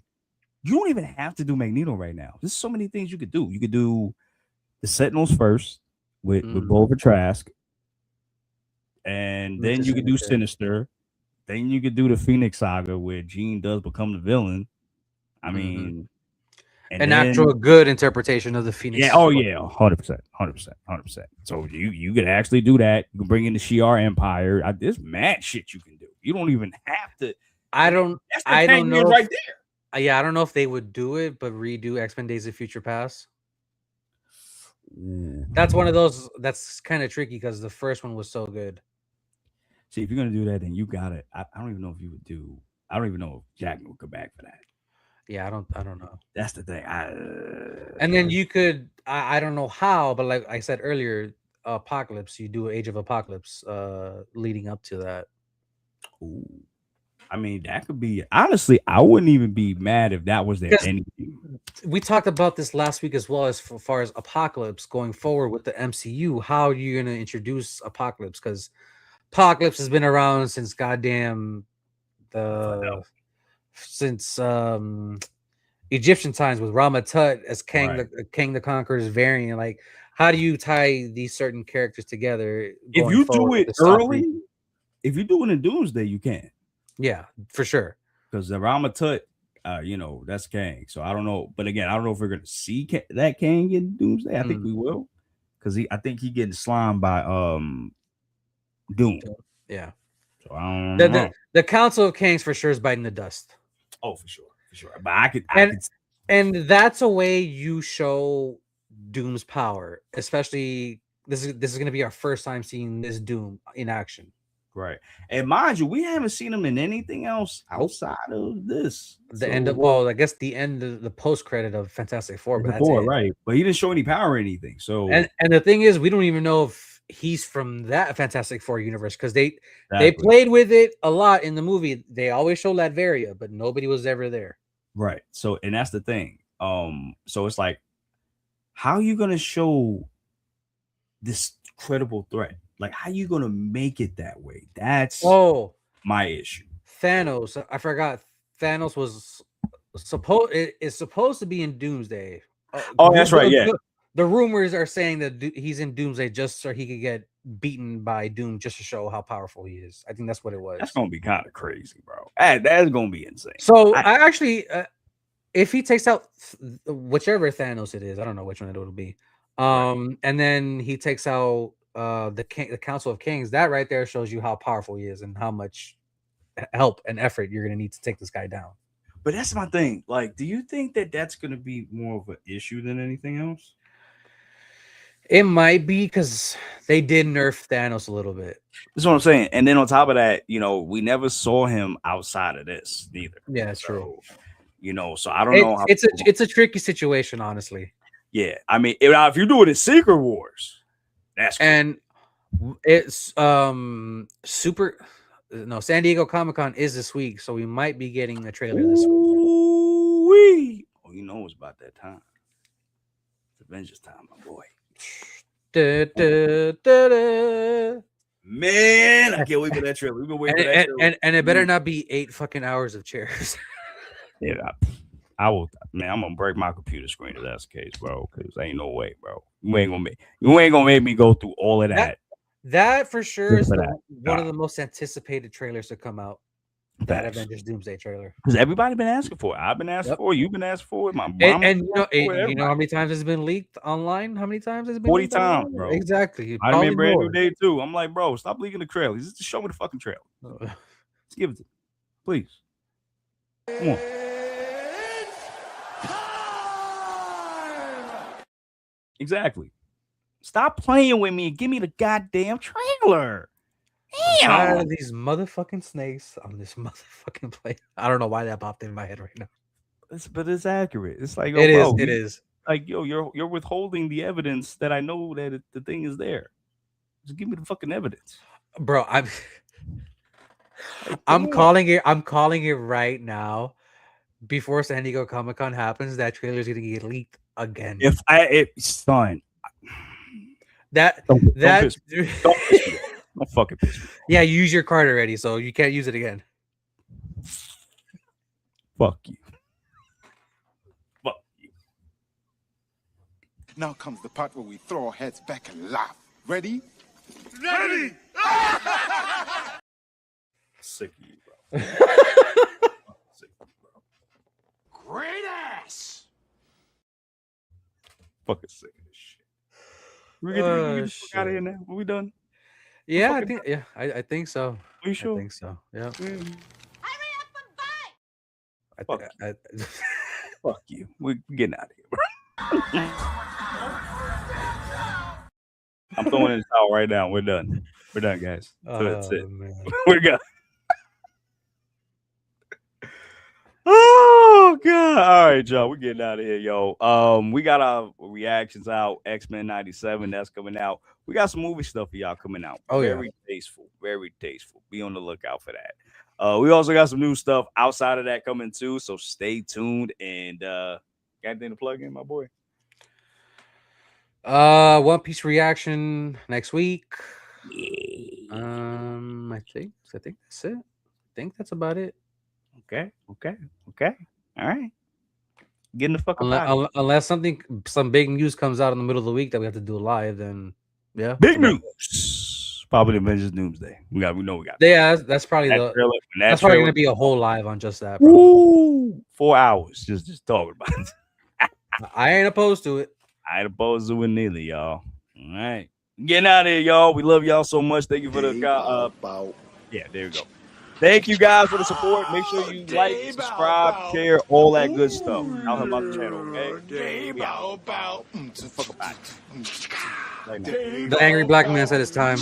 You don't even have to do Magneto right now. There's so many things you could do. You could do the Sentinels first with Bulver Trask, and then you could do Sinister. Then you could do the Phoenix Saga where Jean does become the villain. I mean, an actual good interpretation of the Phoenix. Yeah. Oh yeah. 100%. So you could actually do that. You can bring in the Shi'ar Empire. There's mad shit you can do. You don't even have to. I don't know right there. Yeah, I don't know if they would do it, but redo X-Men Days of Future Past. That's one of those that's kind of tricky because the first one was so good. See, if you're gonna do that, then you got it. I don't even know if you would do. I don't even know if Jackman would come back for that. Yeah, I don't know. That's the thing. And then you could. I don't know how, but like I said earlier, Apocalypse. You do Age of Apocalypse, leading up to that. Ooh. I mean, that could be. Honestly, I wouldn't even be mad if that was their anything. We talked about this last week as well as far as Apocalypse going forward with the MCU. How are you going to introduce Apocalypse? Because Apocalypse has been around since since Egyptian times with Rama-Tut as Kang the Conqueror's variant. Like, how do you tie these certain characters together? If you do it early, if you're doing a Doomsday, you can. Yeah, for sure. Because the Rama-Tut, that's Kang. So I don't know. But again, I don't know if we're going to see that Kang in Doomsday. I think we will. Because I think he getting slimed by Doom. Yeah. So I don't know. The Council of Kangs for sure is biting the dust. Oh, for sure. But I could. And that's a way you show Doom's power. Especially, this is going to be our first time seeing this Doom in action. Right. And mind you, we haven't seen him in anything else outside of this. End of the post credit of Fantastic Four. But right. But he didn't show any power or anything. So and the thing is, we don't even know if he's from that Fantastic Four universe because they played with it a lot in the movie. They always show Latveria, but nobody was ever there. Right. So, and that's the thing. So it's like, how are you gonna show this credible threat? Like, how you gonna make it that way? That's my issue. Thanos. I forgot. Thanos was supposed to be in Doomsday. That's right. Yeah. The rumors are saying that he's in Doomsday just so he could get beaten by Doom, just to show how powerful he is. I think that's what it was. That's gonna be kind of crazy, bro. That's gonna be insane. So I actually, if he takes out whichever Thanos it is, I don't know which one it'll be. And then he takes out the Council of Kings, that right there shows you how powerful he is and how much help and effort you're going to need to take this guy down. But that's my thing. Like, do you think that that's going to be more of an issue than anything else? It might be because they did nerf Thanos a little bit. That's what I'm saying. And then on top of that, we never saw him outside of this neither. Yeah, that's true. So I don't know. It's a tricky situation, honestly. Yeah, I mean, if you do it in Secret Wars, that's cool. And it's San Diego Comic-Con is this week, so we might be getting a trailer this week. Ooh-wee. Oh, it's about that time. It's Avengers time, my boy. Man, I can't wait for that trailer. We've been waiting for that trailer. And it better not be 8 fucking hours of chairs. Yeah, I will. Man, I'm gonna break my computer screen if that's the case, bro. Because ain't no way, bro. You ain't gonna make me go through all of that. That for sure is one of the most anticipated trailers to come out. That Avengers Doomsday trailer. Because everybody been asking for it. I've been asking for it. You've been asking for it. My mom. And you know how many times it's been leaked online? How many times has it been 40 times, bro. Exactly. I remember Brand New Day too. I'm like, bro, stop leaking the trailers. Just show me the fucking trailer. Let's give it to me. Please. Come on. Exactly. Stop playing with me and give me the goddamn trailer. Damn. I'm tired of these motherfucking snakes on this motherfucking plate. I don't know why that popped in my head right now. But it's accurate. It's like, it is. Like, yo, you're withholding the evidence that I know that the thing is there. Just give me the fucking evidence, bro. I'm calling it right now. Before San Diego Comic-Con happens, that trailer is gonna get leaked again. Son, don't fucking piss me. Yeah, you use your card already, so you can't use it again. Fuck you. Fuck you. Now comes the part where we throw our heads back and laugh. Ready? Ready! Sick of you, bro. Sick of you, bro. Great ass! Fucking sick of this shit. We're gonna get the fuck out of here now. Are we done? Yeah, I think. Yeah, I think so. Are you sure? I think so. Yeah. Hurry up and fight! Fuck you. We're getting out of here, bro. I'm throwing in the towel right now. We're done. We're done, guys. That's it. Man. We're good. Oh god! All right, y'all. We're getting out of here, yo. We got our reactions out. X-Men '97, that's coming out. We got some movie stuff for y'all coming out. Oh, very tasteful, very tasteful. Be on the lookout for that. We also got some new stuff outside of that coming too. So stay tuned. And got anything to plug in, my boy? One Piece reaction next week. Yeah. I think that's it. I think that's about it. Okay. All right. Getting the fuck unless some big news comes out in the middle of the week that we have to do live, then yeah. Big news. Probably Avengers Doomsday. We know we got. Yeah, that's probably that's probably gonna be a whole live on just that. Ooh, 4 hours just talking about it. I ain't opposed to it. I ain't opposed to it neither, y'all. All right. Getting out of here, y'all. We love y'all so much. Thank you for the yeah, there we go. Thank you guys for the support. Make sure you like, subscribe, share, all that good stuff. I'll help out the channel, okay? The angry black man said it's time.